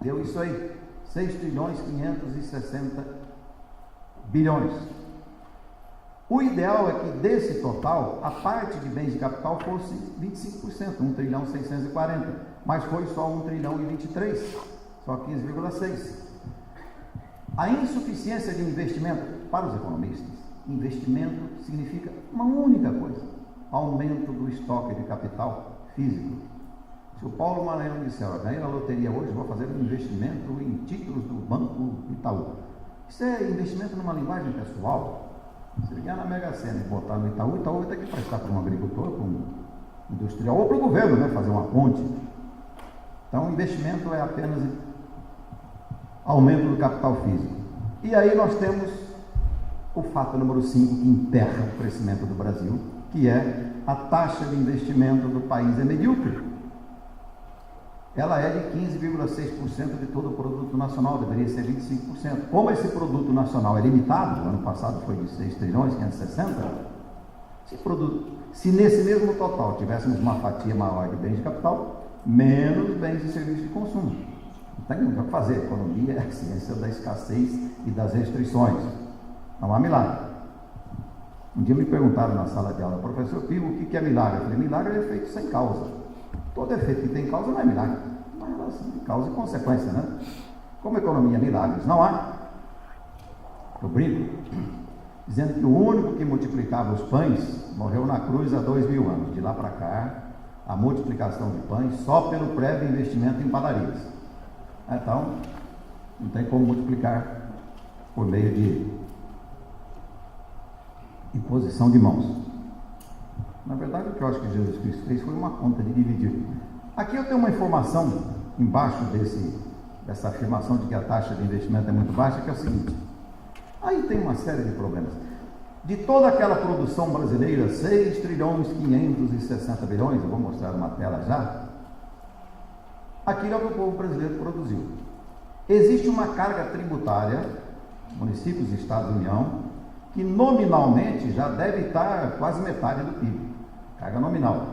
deu isso aí, 6.560 bilhões. O ideal é que desse total, a parte de bens de capital fosse 25%, 1.640.000, mas foi só 1.023.000, só 15,6%. A insuficiência de investimento, para os economistas, investimento significa uma única coisa: aumento do estoque de capital físico. Se o Paulo Maranhão disser, ganhei na loteria hoje, vou fazer um investimento em títulos do Banco Itaú. Isso é investimento numa linguagem pessoal. Se ele ganhar na Mega Sena e botar no Itaú, o Itaú vai ter que prestar para um agricultor, para um industrial, ou para o governo, né, fazer uma ponte. Então, o investimento é apenas aumento do capital físico. E aí nós temos o fato número 5 que enterra o crescimento do Brasil, que é a taxa de investimento do país é medíocre. Ela é de 15,6% de todo o produto nacional, deveria ser 25%. Como esse produto nacional é limitado, o ano passado foi de 6 trilhões, 560, se nesse mesmo total tivéssemos uma fatia maior de bens de capital, menos bens e serviços de consumo. Não tem o que fazer, a economia é a ciência da escassez e das restrições. Não há milagre. Um dia me perguntaram na sala de aula, professor Pio, o que é milagre? Eu falei, milagre é efeito sem causa. Todo efeito que tem causa não é milagre. Uma relação de causa e consequência, né? Como economia, milagres não há. Eu brinco dizendo que o único que multiplicava os pães morreu na cruz há 2000 anos. De lá para cá, a multiplicação de pães só pelo prévio investimento em padarias. Então, não tem como multiplicar por meio de imposição de mãos. Na verdade, o que eu acho que Jesus Cristo fez foi uma conta de dividir. Aqui eu tenho uma informação embaixo dessa afirmação de que a taxa de investimento é muito baixa, que é o seguinte. Aí tem uma série de problemas. De toda aquela produção brasileira, 6 trilhões 560 bilhões, eu vou mostrar uma tela já, aquilo é o que o povo brasileiro produziu. Existe uma carga tributária, municípios, estados e União, que nominalmente já deve estar quase metade do PIB, carga nominal.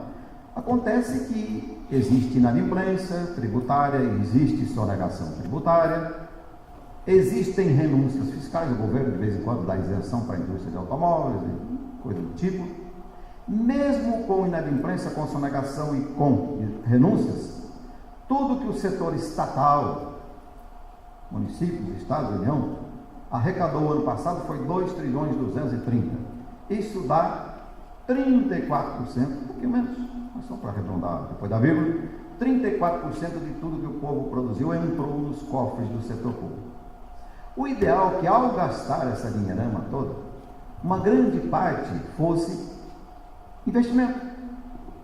Acontece que existe inadimplência tributária, existe sonegação tributária, existem renúncias fiscais, o governo de vez em quando dá isenção para a indústria de automóveis, coisa do tipo. Mesmo com inadimplência, com sonegação e com renúncias, tudo que o setor estatal, municípios, estados e União, arrecadou o ano passado foi 2 trilhões 230. Isso dá 34%, um pouquinho menos, mas só para arredondar depois da vírgula, 34% de tudo que o povo produziu entrou nos cofres do setor público. O ideal é que ao gastar essa dinheirama toda, uma grande parte fosse investimento,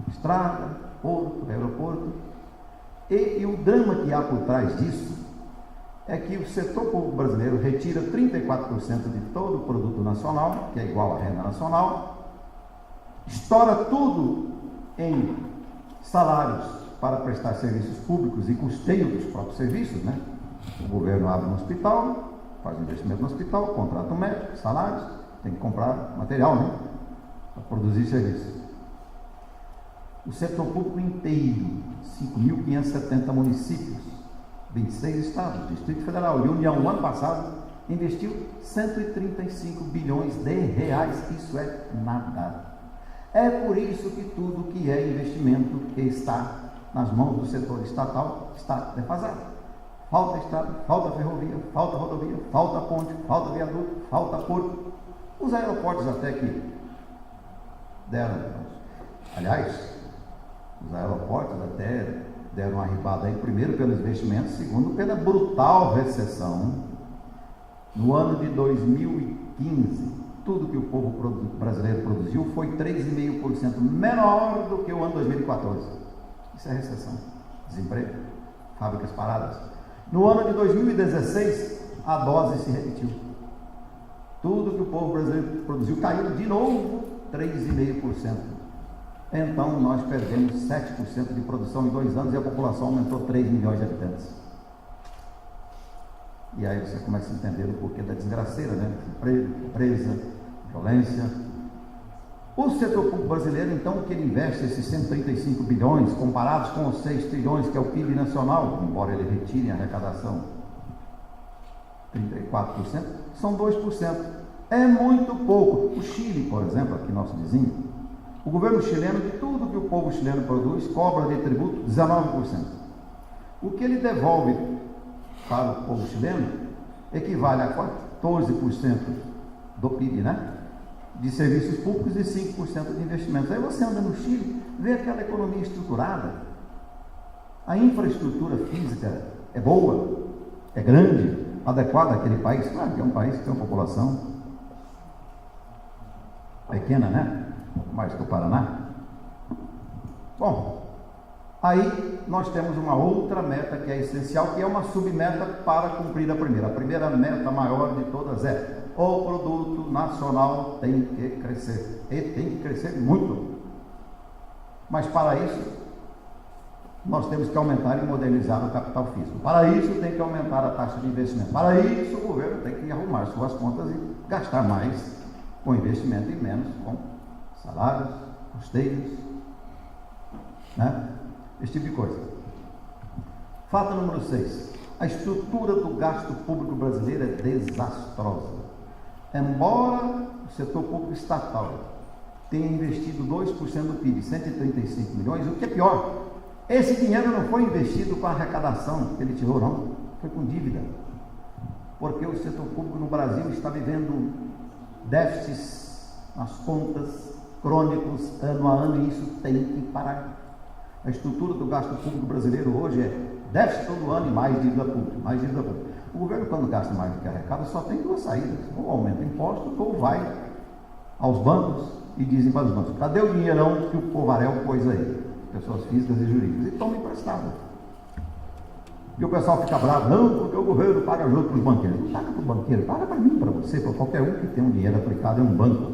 estrada, porto, aeroporto, e o drama que há por trás disso é que o setor público brasileiro retira 34% de todo o produto nacional, que é igual à renda nacional, estoura tudo em salários para prestar serviços públicos e custeio dos próprios serviços, né? O governo abre um hospital, faz investimento no hospital, contrata um médico, salários, tem que comprar material, né? Para produzir serviços. O setor público inteiro, 5.570 municípios, 26 estados, Distrito Federal e União, no ano passado, investiu 135 bilhões de reais. Isso é nada. É por isso que tudo que é investimento que está nas mãos do setor estatal está defasado. Falta estrada, falta ferrovia, falta rodovia, falta ponte, falta viaduto, falta porto. Os aeroportos até que deram, aliás, os aeroportos até deram uma arribada aí, primeiro pelos investimentos, segundo pela brutal recessão. No ano de 2015, tudo que o povo brasileiro produziu foi 3,5% menor do que o ano 2014. Isso é recessão, desemprego, fábricas paradas. No ano de 2016, a dose se repetiu. Tudo que o povo brasileiro produziu caiu de novo 3,5%. Então, nós perdemos 7% de produção em 2 anos e a população aumentou 3 milhões de habitantes. E aí você começa a entender o porquê da desgraceira, né? Desemprego, pobreza, violência. O setor público brasileiro, então, que ele investe esses 135 bilhões, comparados com os 6 trilhões, que é o PIB nacional, embora ele retire a arrecadação 34%, são 2%. É muito pouco. O Chile, por exemplo, aqui nosso vizinho, o governo chileno, de tudo que o povo chileno produz, cobra de tributo 19%. O que ele devolve para o povo chileno equivale a 14% do PIB, né? De serviços públicos e 5% de investimentos. Aí você anda no Chile, vê aquela economia estruturada, a infraestrutura física é boa, é grande, adequada àquele país. Claro que é um país que tem uma população pequena, né? Mais que o Paraná. Bom, aí nós temos uma outra meta que é essencial, que é uma submeta para cumprir a primeira. A primeira meta maior de todas é: o produto nacional tem que crescer. E tem que crescer muito. Mas para isso, nós temos que aumentar e modernizar o capital físico. Para isso, tem que aumentar a taxa de investimento. Para isso, o governo tem que arrumar suas contas e gastar mais com investimento e menos com salários, custeios, né? Esse tipo de coisa. Fato número 6. A estrutura do gasto público brasileiro é desastrosa. Embora o setor público estatal tenha investido 2% do PIB, 135 milhões, o que é pior, esse dinheiro não foi investido com a arrecadação que ele tirou, não. Foi com dívida. Porque o setor público no Brasil está vivendo déficits nas contas crônicos ano a ano, e isso tem que parar. A estrutura do gasto público brasileiro hoje é déficit todo ano e mais dívida pública, mais dívida pública. O governo, quando gasta mais do que arrecada, só tem duas saídas: ou aumenta impostos, ou vai aos bancos e dizem para os bancos: cadê o dinheirão que o povaréu pôs aí? Pessoas físicas e jurídicas, e toma emprestado. E o pessoal fica bravo: não, porque o governo paga juros para os banqueiros. Não paga para o banqueiro, paga para mim, para você, para qualquer um que tem um dinheiro aplicado em um banco.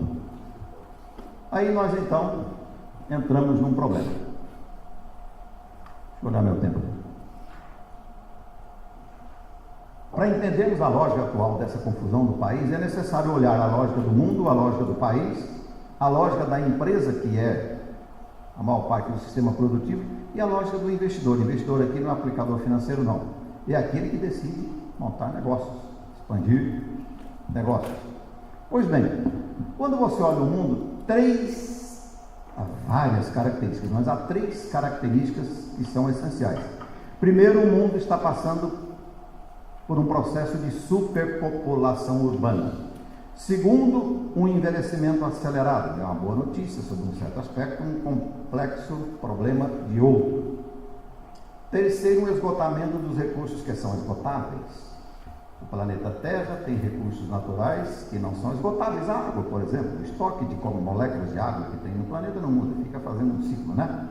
Aí nós então entramos num problema. Deixa eu olhar meu tempo. Para entendermos a lógica atual dessa confusão do país, é necessário olhar a lógica do mundo, a lógica do país, a lógica da empresa, que é a maior parte do sistema produtivo, e a lógica do investidor. O investidor aqui não é aplicador financeiro, não. É aquele que decide montar negócios, expandir negócios. Pois bem, quando você olha o mundo, há várias características, mas há 3 características que são essenciais. Primeiro, o mundo está passando por um processo de superpopulação urbana. Segundo, um envelhecimento acelerado. É uma boa notícia sobre um certo aspecto, um complexo problema de outro. Terceiro, um esgotamento dos recursos que são esgotáveis. O planeta Terra tem recursos naturais que não são esgotáveis. A água, por exemplo, o estoque de moléculas de água que tem no planeta não muda, fica fazendo um ciclo, né?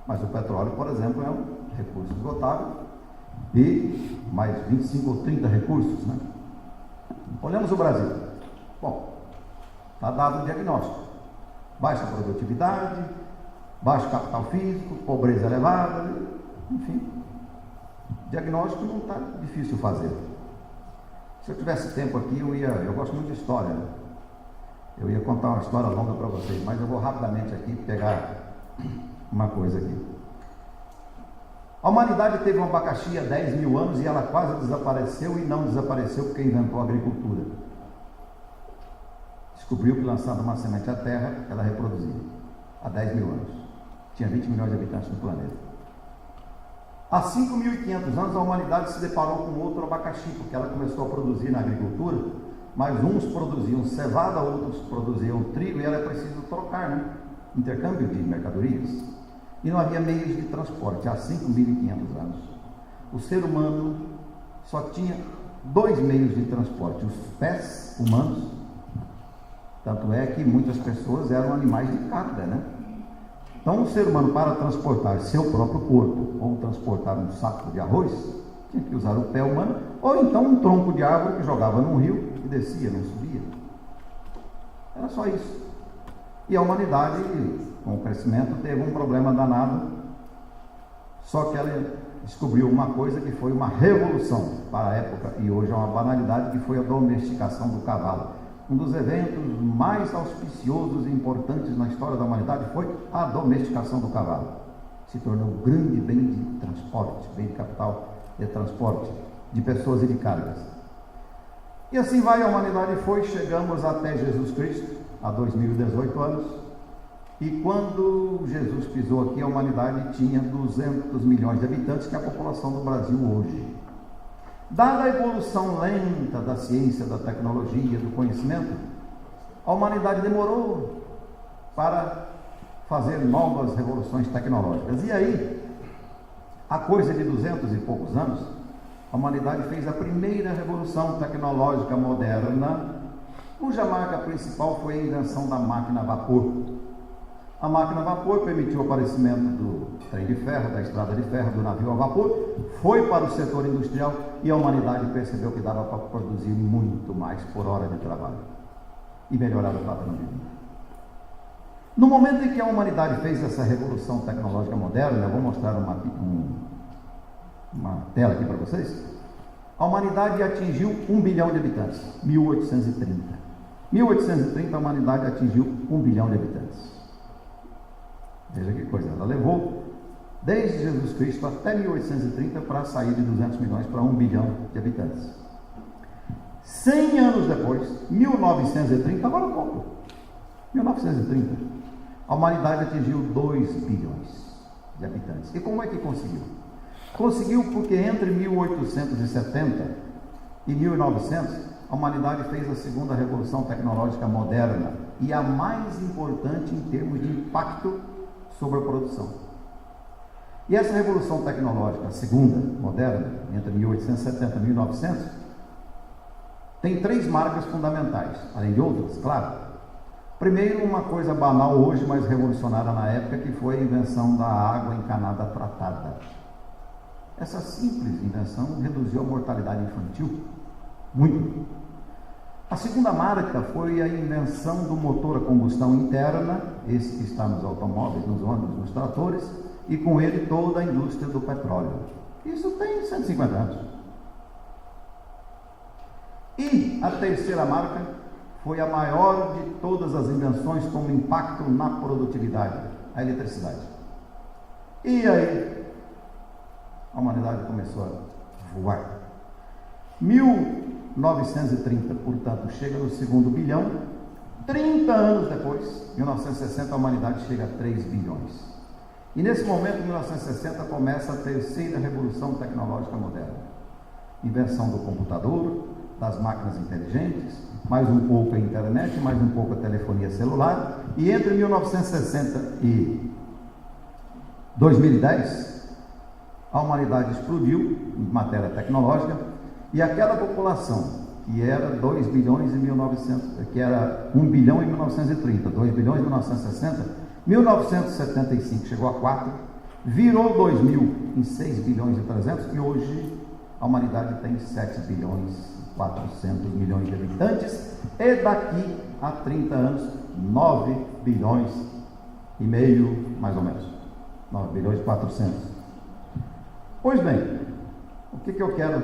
Mas o petróleo, por exemplo, é um recurso esgotável, e mais 25 ou 30 recursos, né? Olhamos o Brasil. Bom, está dado o diagnóstico: baixa produtividade, baixo capital físico, pobreza elevada, enfim. Diagnóstico não está difícil fazer. Se eu tivesse tempo aqui, eu gosto muito de história, né? Eu ia contar uma história longa para vocês, mas eu vou rapidamente aqui pegar uma coisa aqui. A humanidade teve um abacaxi há 10 mil anos e ela quase desapareceu, e não desapareceu porque inventou a agricultura. Descobriu que, lançando uma semente à terra, ela reproduzia. Há 10 mil anos. Tinha 20 milhões de habitantes no planeta. Há 5.500 anos a humanidade se deparou com outro abacaxi, porque ela começou a produzir na agricultura, mas uns produziam cevada, outros produziam trigo, e era preciso trocar, né? Intercâmbio de mercadorias. E não havia meios de transporte. Há 5.500 anos o ser humano só tinha 2 meios de transporte: os pés humanos. Tanto é que muitas pessoas eram animais de carga, né? Então o ser humano, para transportar seu próprio corpo ou transportar um saco de arroz, tinha que usar o pé humano, ou então um tronco de árvore que jogava num rio e descia, não subia. Era só isso. E a humanidade, com o crescimento, teve um problema danado, só que ela descobriu uma coisa que foi uma revolução para a época, e hoje é uma banalidade, que foi a domesticação do cavalo. Um dos eventos mais auspiciosos e importantes na história da humanidade foi a domesticação do cavalo. Se tornou um grande bem de transporte, bem de capital de transporte, de pessoas e de cargas. E assim vai, a humanidade foi, chegamos até Jesus Cristo, há 2018 anos, e quando Jesus pisou aqui, a humanidade tinha 200 milhões de habitantes, que é a população do Brasil hoje. Dada a evolução lenta da ciência, da tecnologia, do conhecimento, a humanidade demorou para fazer novas revoluções tecnológicas. E aí, há coisa de 200 e poucos anos, a humanidade fez a primeira revolução tecnológica moderna cuja marca principal foi a invenção da máquina a vapor. A máquina a vapor permitiu o aparecimento do trem de ferro, da estrada de ferro, do navio a vapor, foi para o setor industrial e a humanidade percebeu que dava para produzir muito mais por hora de trabalho e melhorar o padrão de vida. No momento em que a humanidade fez essa revolução tecnológica moderna, eu vou mostrar uma tela aqui para vocês. A humanidade atingiu 1 bilhão de habitantes, 1830. 1830 a humanidade atingiu 1 bilhão de habitantes. Veja que coisa, ela levou desde Jesus Cristo até 1830 para sair de 200 milhões para 1 bilhão de habitantes. 100 anos depois, 1930, agora um pouco, 1930, a humanidade atingiu 2 bilhões de habitantes. E como é que conseguiu? Conseguiu porque entre 1870 e 1900, a humanidade fez a segunda revolução tecnológica moderna e a mais importante em termos de impacto sobre a produção. E essa revolução tecnológica, a segunda, moderna, entre 1870 e 1900, tem 3 marcas fundamentais, além de outras, claro. Primeiro, uma coisa banal hoje, mas revolucionária na época, que foi a invenção da água encanada tratada. Essa simples invenção reduziu a mortalidade infantil muito. A segunda marca foi a invenção do motor a combustão interna, esse que está nos automóveis, nos ônibus, nos tratores, e com ele toda a indústria do petróleo. Isso tem 150 anos. E a terceira marca foi a maior de todas as invenções como impacto na produtividade, a eletricidade. E aí, a humanidade começou a voar. 1930, portanto, chega no segundo bilhão. 30 anos depois, 1960, a humanidade chega a 3 bilhões. E nesse momento, 1960, começa a terceira revolução tecnológica moderna. Invenção do computador, das máquinas inteligentes, mais um pouco a internet, mais um pouco a telefonia celular. E entre 1960 e 2010, a humanidade explodiu em matéria tecnológica e aquela população que era 2 bilhões em 1900, que era 1 bilhão em 1930, 2 bilhões em 1960, 1975 chegou a 4, virou 2000 em 6 bilhões e 300 e hoje a humanidade tem 7 bilhões e 400 milhões de habitantes e daqui a 30 anos 9 bilhões e meio, mais ou menos, 9 bilhões e 400. Pois bem, o que eu quero?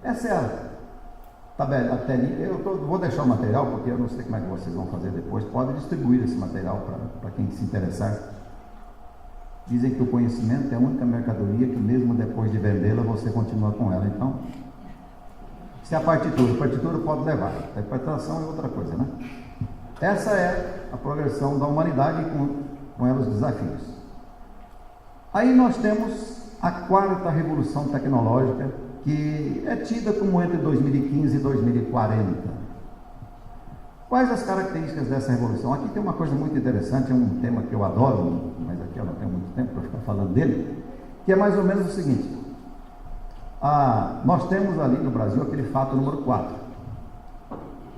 Essa é a tabela, a telinha. Vou deixar o material, porque eu não sei como é que vocês vão fazer depois. Pode distribuir esse material para quem se interessar. Dizem que o conhecimento é a única mercadoria que mesmo depois de vendê-la, você continua com ela. Então, se a partitura pode levar. A interpretação é outra coisa, né? Essa é a progressão da humanidade e com ela os desafios. Aí nós temos a quarta revolução tecnológica, que é tida como entre 2015 e 2040. Quais as características dessa revolução? Aqui tem uma coisa muito interessante, é um tema que eu adoro, mas aqui eu não tenho muito tempo para ficar falando dele, que é mais ou menos o seguinte. Nós temos ali no Brasil aquele fato número 4,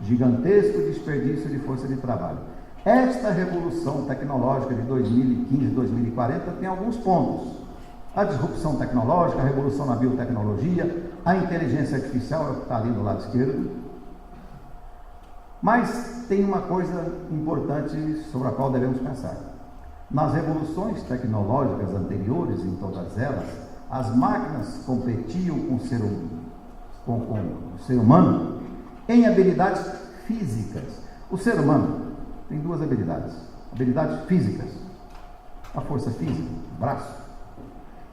gigantesco desperdício de força de trabalho. Esta revolução tecnológica de 2015 e 2040 tem alguns pontos. A disrupção tecnológica, a revolução na biotecnologia, a inteligência artificial, é o que está ali do lado esquerdo. Mas tem uma coisa importante sobre a qual devemos pensar. Nas revoluções tecnológicas anteriores, em todas elas, as máquinas competiam com o ser humano em habilidades físicas. O ser humano tem 2 habilidades. Habilidades físicas, a força física, o braço,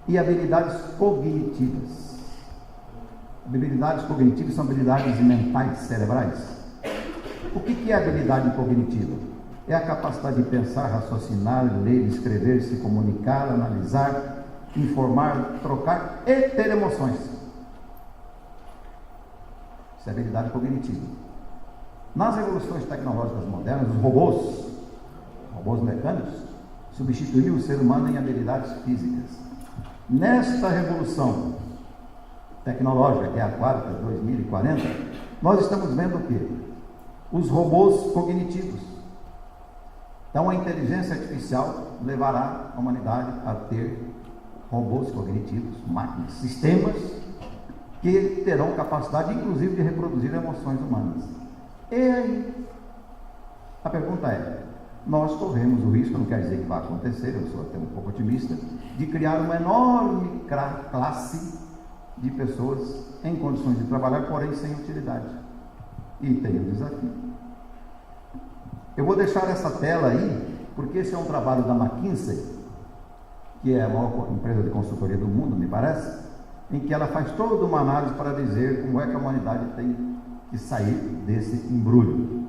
e habilidades cognitivas. Habilidades cognitivas são habilidades mentais, cerebrais. O que é habilidade cognitiva? É a capacidade de pensar, raciocinar, ler, escrever, se comunicar, analisar, informar, trocar e ter emoções. Isso é habilidade cognitiva. Nas revoluções tecnológicas modernas, os robôs mecânicos, substituíram o ser humano em habilidades físicas. Nesta revolução tecnológica, que é a quarta, 2040, nós estamos vendo o quê? os robôs cognitivos. Então, a inteligência artificial levará a humanidade a ter robôs cognitivos, máquinas, sistemas que terão capacidade, inclusive, de reproduzir emoções humanas. E aí, a pergunta é, nós corremos o risco, não quer dizer que vai acontecer, eu sou até um pouco otimista, de criar uma enorme classe de pessoas em condições de trabalhar, porém sem utilidade. E tem um desafio. Eu vou deixar essa tela aí, porque esse é um trabalho da McKinsey, que é a maior empresa de consultoria do mundo, me parece, em que ela faz toda uma análise para dizer como é que a humanidade tem que sair desse embrulho.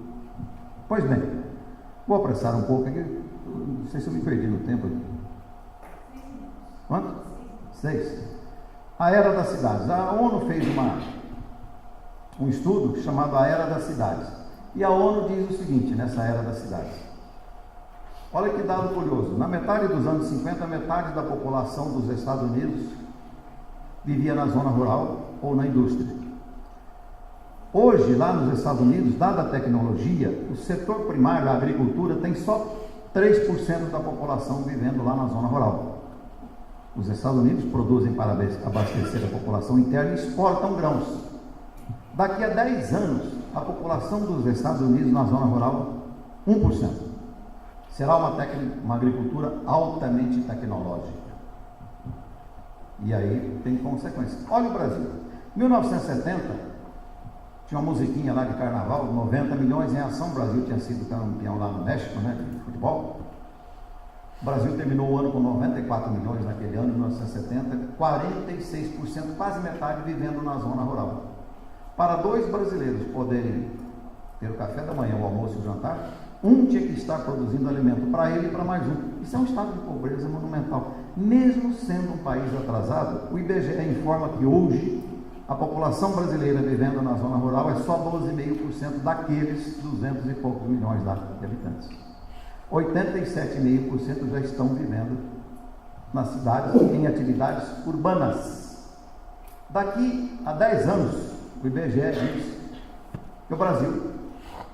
Pois bem, vou apressar um pouco aqui, não sei se eu me perdi no tempo aqui. Quanto? 6. A Era das Cidades. A ONU fez um estudo chamado A Era das Cidades. E a ONU diz o seguinte, nessa Era das Cidades. Olha que dado curioso. Na metade dos anos 50, metade da população dos Estados Unidos vivia na zona rural ou na indústria. Hoje, lá nos Estados Unidos, dada a tecnologia, o setor primário, a agricultura, tem só 3% da população vivendo lá na zona rural. Os Estados Unidos produzem para abastecer a população interna e exportam grãos. Daqui a 10 anos, a população dos Estados Unidos na zona rural, 1%. Será uma agricultura altamente tecnológica. E aí tem consequências. Olha o Brasil. 1970, tinha uma musiquinha lá de carnaval, 90 milhões em ação. O Brasil tinha sido campeão lá no México, né, de futebol. O Brasil terminou o ano com 94 milhões naquele ano, 1970, 46%, quase metade vivendo na zona rural. Para 2 brasileiros poderem ter o café da manhã, o almoço e o jantar, um tinha que estar produzindo alimento para ele e para mais um. Isso é um estado de pobreza monumental. Mesmo sendo um país atrasado, o IBGE informa que hoje a população brasileira vivendo na zona rural é só 12,5% daqueles 200 e poucos milhões de habitantes. 87,5% já estão vivendo nas cidades em atividades urbanas. Daqui a 10 anos, o IBGE diz que o Brasil,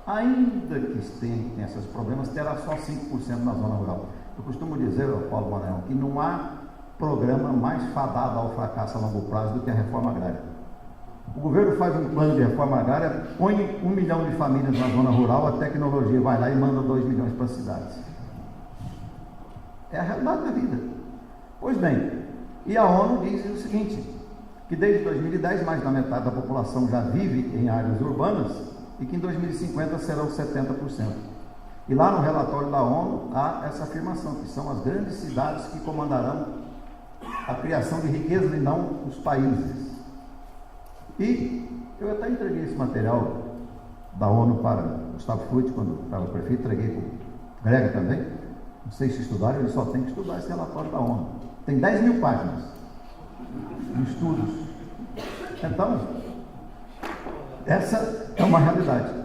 ainda que tenha esses problemas, terá só 5% na zona rural. Eu costumo dizer, Paulo Maranhão, que não há programa mais fadado ao fracasso a longo prazo do que a reforma agrária. O governo faz um plano de reforma agrária, põe 1 milhão de famílias na zona rural, a tecnologia vai lá e manda 2 milhões para as cidades. É a realidade da vida. Pois bem, e a ONU diz o seguinte, que desde 2010 mais da metade da população já vive em áreas urbanas e que em 2050 serão 70%. E lá no relatório da ONU há essa afirmação, que são as grandes cidades que comandarão a criação de riqueza e não os países. E eu até entreguei esse material da ONU para Gustavo Frutti, quando estava prefeito, entreguei para o Grega também. Não sei se estudaram, ele só tem que estudar esse relatório da ONU. Tem 10 mil páginas de estudos. Então, essa é uma realidade.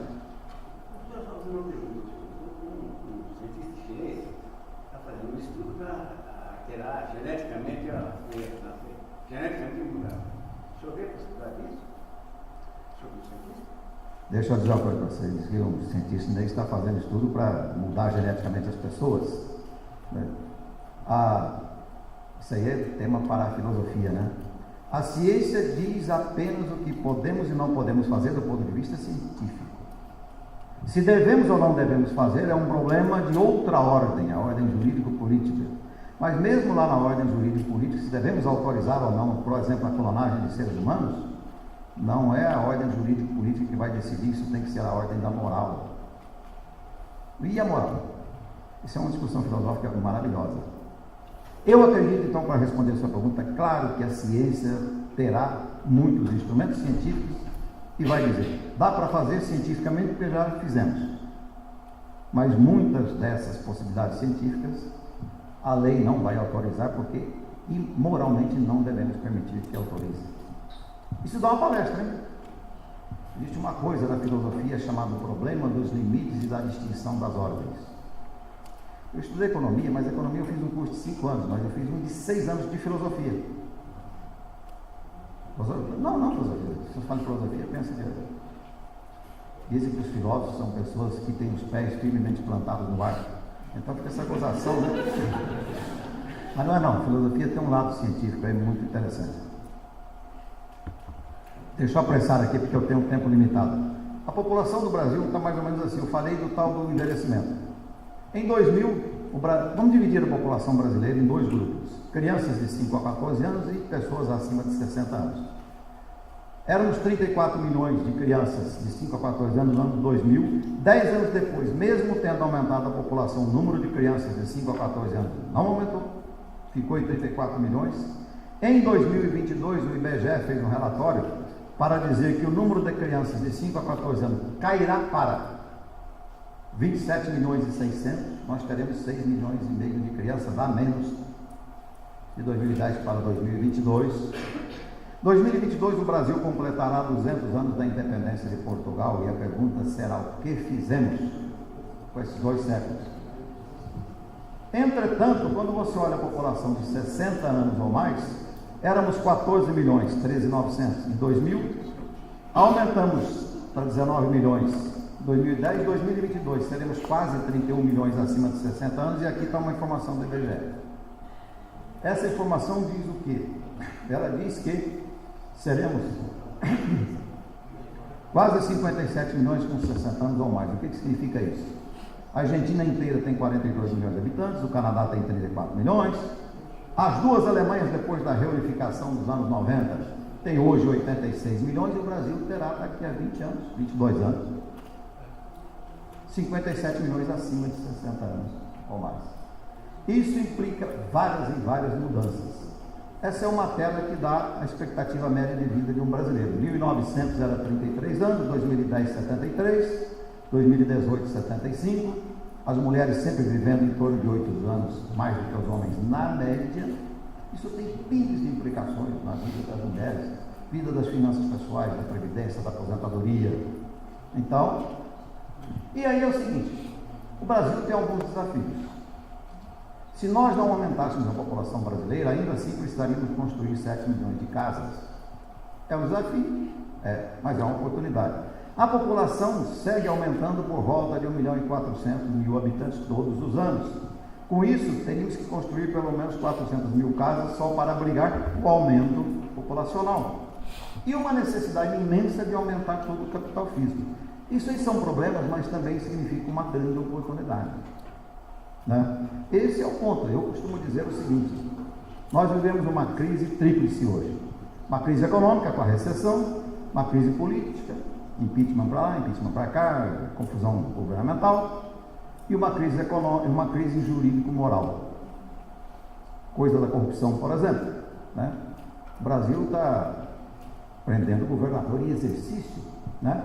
Está fazendo um estudo para alterar geneticamente mudar. O senhor vê a possibilidade disso? O senhor é cientista? Deixa eu dizer uma coisa para vocês, que um cientista ainda está fazendo estudo para mudar geneticamente as pessoas. Né? Isso aí é tema para a filosofia, né? A ciência diz apenas o que podemos e não podemos fazer do ponto de vista científico. Se devemos ou não devemos fazer é um problema de outra ordem, a ordem jurídico-política. Mas mesmo lá na ordem jurídico-política, se devemos autorizar ou não, por exemplo, a clonagem de seres humanos, não é a ordem jurídico-política que vai decidir, isso tem que ser a ordem da moral. E a moral? Isso é uma discussão filosófica maravilhosa. Eu acredito, então, para responder a sua pergunta, claro que a ciência terá muitos instrumentos científicos e vai dizer, dá para fazer cientificamente porque já fizemos. Mas muitas dessas possibilidades científicas, a lei não vai autorizar porque moralmente não devemos permitir que autorize. Isso dá uma palestra, hein? Existe uma coisa na filosofia chamada problema dos limites e da distinção das ordens. Eu estudei economia, mas economia eu fiz um curso de 5 anos, mas eu fiz um de 6 anos de filosofia. Não, filosofia. Se eu falo filosofia, pensa direto. Dizem que os filósofos são pessoas que têm os pés firmemente plantados no ar. Então fica essa gozação, né? Mas não é não, filosofia tem um lado científico aí muito interessante. Deixa eu apressar aqui porque eu tenho um tempo limitado. A população do Brasil está mais ou menos assim, eu falei do tal do envelhecimento. Em 2000, vamos dividir a população brasileira em dois grupos, crianças de 5 a 14 anos e pessoas acima de 60 anos. Éramos 34 milhões de crianças de 5 a 14 anos no ano 2000, 10 anos depois, mesmo tendo aumentado a população, o número de crianças de 5 a 14 anos não aumentou, ficou em 34 milhões. Em 2022, o IBGE fez um relatório para dizer que o número de crianças de 5 a 14 anos cairá para 27 milhões e 600, nós teremos 6 milhões e meio de crianças a menos de 2010 para 2022. 2022 o Brasil completará 200 anos da independência de Portugal e a pergunta será: o que fizemos com esses 2 séculos? Entretanto, quando você olha a população de 60 anos ou mais, éramos 14 milhões, 13.900 em 2000, aumentamos para 19 milhões em 2010 e 2022, seremos quase 31 milhões acima de 60 anos, e aqui está uma informação do IBGE. Essa informação diz o quê? Ela diz que seremos quase 57 milhões com 60 anos ou mais. O que significa isso? A Argentina inteira tem 42 milhões de habitantes, o Canadá tem 34 milhões, as duas Alemanhas, depois da reunificação dos anos 90, tem hoje 86 milhões, e o Brasil terá daqui a 20 anos, 22 anos, 57 milhões acima de 60 anos ou mais. Isso implica várias mudanças. Essa é uma tela que dá a expectativa média de vida de um brasileiro. 1900 era 33 anos, 2010 73, 2018 75, as mulheres sempre vivendo em torno de 8 anos mais do que os homens na média. Isso tem pilhas de implicações na vida das mulheres, vida das finanças pessoais, da previdência, da aposentadoria. Então, e aí é o seguinte, o Brasil tem alguns desafios. Se nós não aumentássemos a população brasileira, ainda assim precisaríamos construir 7 milhões de casas. É um desafio, mas é uma oportunidade. A população segue aumentando por volta de 1.400.000 habitantes todos os anos. Com isso, teríamos que construir pelo menos 400.000 casas só para abrigar o aumento populacional. E uma necessidade imensa de aumentar todo o capital físico. Isso aí são problemas, mas também significa uma grande oportunidade. Né? Esse é o ponto. Eu costumo dizer o seguinte: nós vivemos uma crise tríplice hoje. Uma crise econômica com a recessão, uma crise política, impeachment para lá, impeachment para cá, confusão governamental, e uma crise econômica, uma crise jurídico-moral. Coisa da corrupção, por exemplo. Né? O Brasil está prendendo o governador em exercício. Né?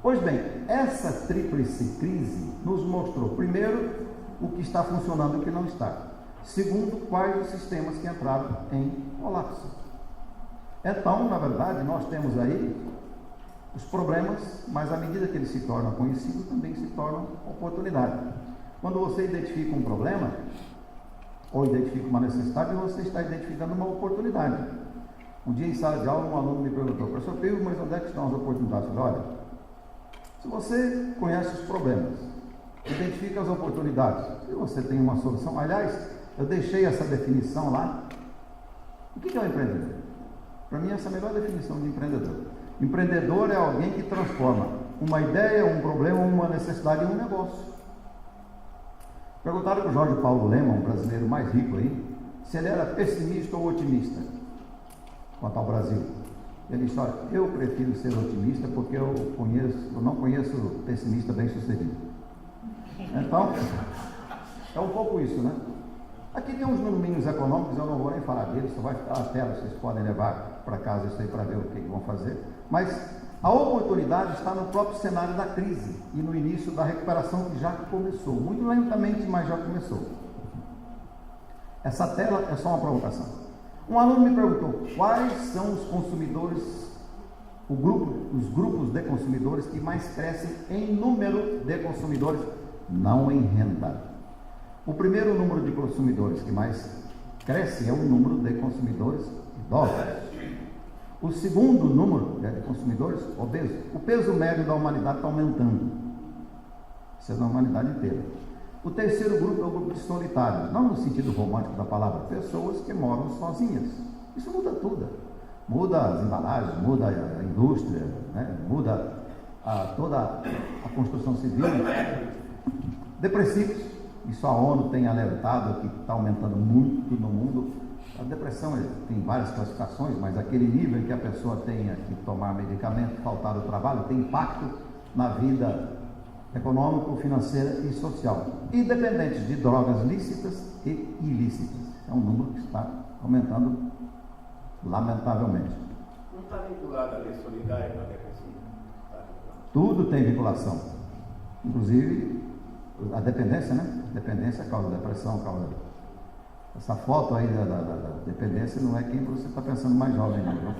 Pois bem, essa tríplice crise nos mostrou, primeiro, o que está funcionando e o que não está. Segundo, quais os sistemas que entraram em colapso. Então, na verdade, nós temos aí os problemas, mas à medida que eles se tornam conhecidos, também se tornam oportunidade. Quando você identifica um problema, ou identifica uma necessidade, você está identificando uma oportunidade. Um dia em sala de aula, um aluno me perguntou: professor Pio, mas onde é que estão as oportunidades? Eu falei: olha, se você conhece os problemas, identifica as oportunidades, e você tem uma solução. Aliás, eu deixei essa definição lá. O que é um empreendedor? Para mim, essa é a melhor definição de empreendedor. Empreendedor é alguém que transforma uma ideia, um problema, uma necessidade em um negócio. Perguntaram para o Jorge Paulo Lema, um brasileiro mais rico aí, se ele era pessimista ou otimista quanto ao Brasil. Ele disse: olha, eu prefiro ser otimista porque eu não conheço pessimista bem sucedido. Então, é um pouco isso, né? Aqui tem uns números econômicos, eu não vou nem falar deles, só vai ficar na tela, vocês podem levar para casa isso aí para ver o que vão fazer. Mas a oportunidade está no próprio cenário da crise e no início da recuperação, que já começou, muito lentamente, mas já começou. Essa tela é só uma provocação. Um aluno me perguntou: quais são os consumidores, os grupos de consumidores que mais crescem em número de consumidores, não em renda. O primeiro número de consumidores que mais cresce é o número de consumidores idosos. O segundo número de consumidores obesos, o peso médio da humanidade está aumentando. Isso é da humanidade inteira. O terceiro grupo é o grupo de solitários, não no sentido romântico da palavra, pessoas que moram sozinhas. Isso muda tudo. Muda as embalagens, muda a indústria, né? Muda toda a construção civil. Depressivos, isso a ONU tem alertado que está aumentando muito no mundo. A depressão tem várias classificações, mas aquele nível em que a pessoa tenha que tomar medicamento, faltar ao trabalho, tem impacto na vida econômica, financeira e social. Independente de drogas lícitas e ilícitas. É um número que está aumentando lamentavelmente. Não está vinculado à lei solidária com a depressão? Tudo tem vinculação. Inclusive a dependência, né? Dependência causa depressão, causa... Essa foto aí da dependência não é quem você está pensando mais jovem, não, viu?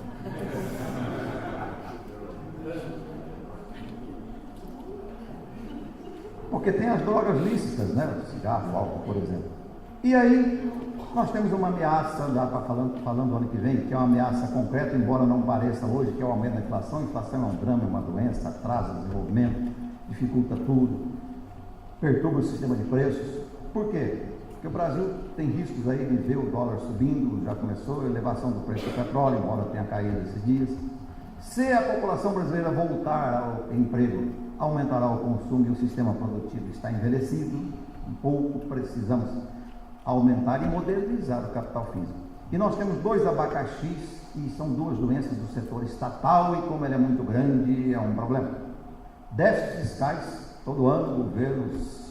Porque tem as drogas lícitas, né? O cigarro, o álcool, por exemplo. E aí, nós temos uma ameaça, já está falando do ano que vem, que é uma ameaça concreta, embora não pareça hoje, que é o aumento da inflação. A inflação é um drama, é uma doença, atrasa o desenvolvimento, dificulta tudo, perturba o sistema de preços. Por quê? Porque o Brasil tem riscos aí de ver o dólar subindo, já começou a elevação do preço do petróleo, embora tenha caído esses dias. Se a população brasileira voltar ao emprego, aumentará o consumo e o sistema produtivo está envelhecido, um pouco precisamos aumentar e modernizar o capital físico. E nós temos 2 abacaxis, e são 2 doenças do setor estatal, e como ele é muito grande, é um problema. Déficits fiscais, todo ano, governos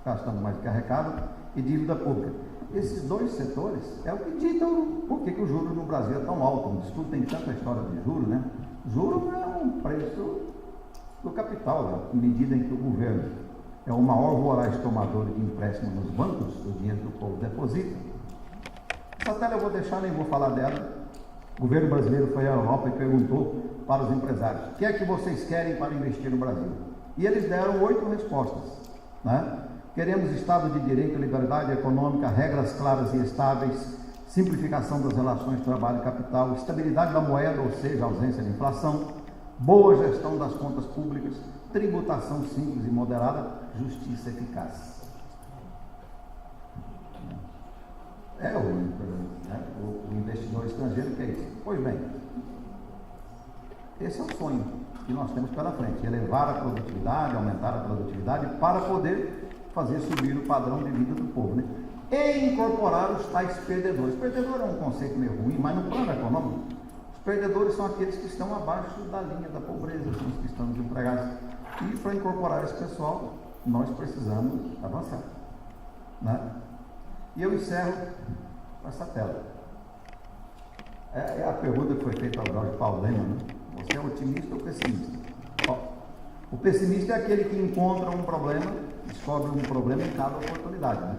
gastando mais do que arrecadam, e dívida pública. Esses 2 setores é o que ditam por que o juro no Brasil é tão alto. O estudo tem tanta história de juro, né? Juro é um preço do capital, né? À medida em que o governo é o maior voraz tomador de empréstimo nos bancos, o dinheiro do povo deposita. Essa tela eu vou deixar, nem vou falar dela. O governo brasileiro foi à Europa e perguntou para os empresários: o que é que vocês querem para investir no Brasil? E eles deram 8 respostas, né? Queremos Estado de Direito, liberdade econômica, regras claras e estáveis, simplificação das relações trabalho e capital, estabilidade da moeda, ou seja, ausência de inflação, boa gestão das contas públicas, tributação simples e moderada, justiça eficaz. O investidor estrangeiro que é isso? Pois bem, esse é o sonho que nós temos pela frente, elevar a produtividade, aumentar a produtividade para poder fazer subir o padrão de vida do povo, né? E incorporar os tais perdedores. Perdedor é um conceito meio ruim, mas no plano econômico, os perdedores são aqueles que estão abaixo da linha da pobreza, são os que estão desempregados. E para incorporar esse pessoal, nós precisamos avançar, né? E eu encerro com essa tela. É a pergunta que foi feita ao Jorge Paulo Lemann, né? Você é otimista ou pessimista? O pessimista é aquele que encontra um problema, descobre um problema em cada oportunidade, né?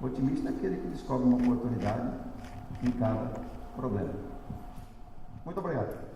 O otimista é aquele que descobre uma oportunidade em cada problema. Muito obrigado.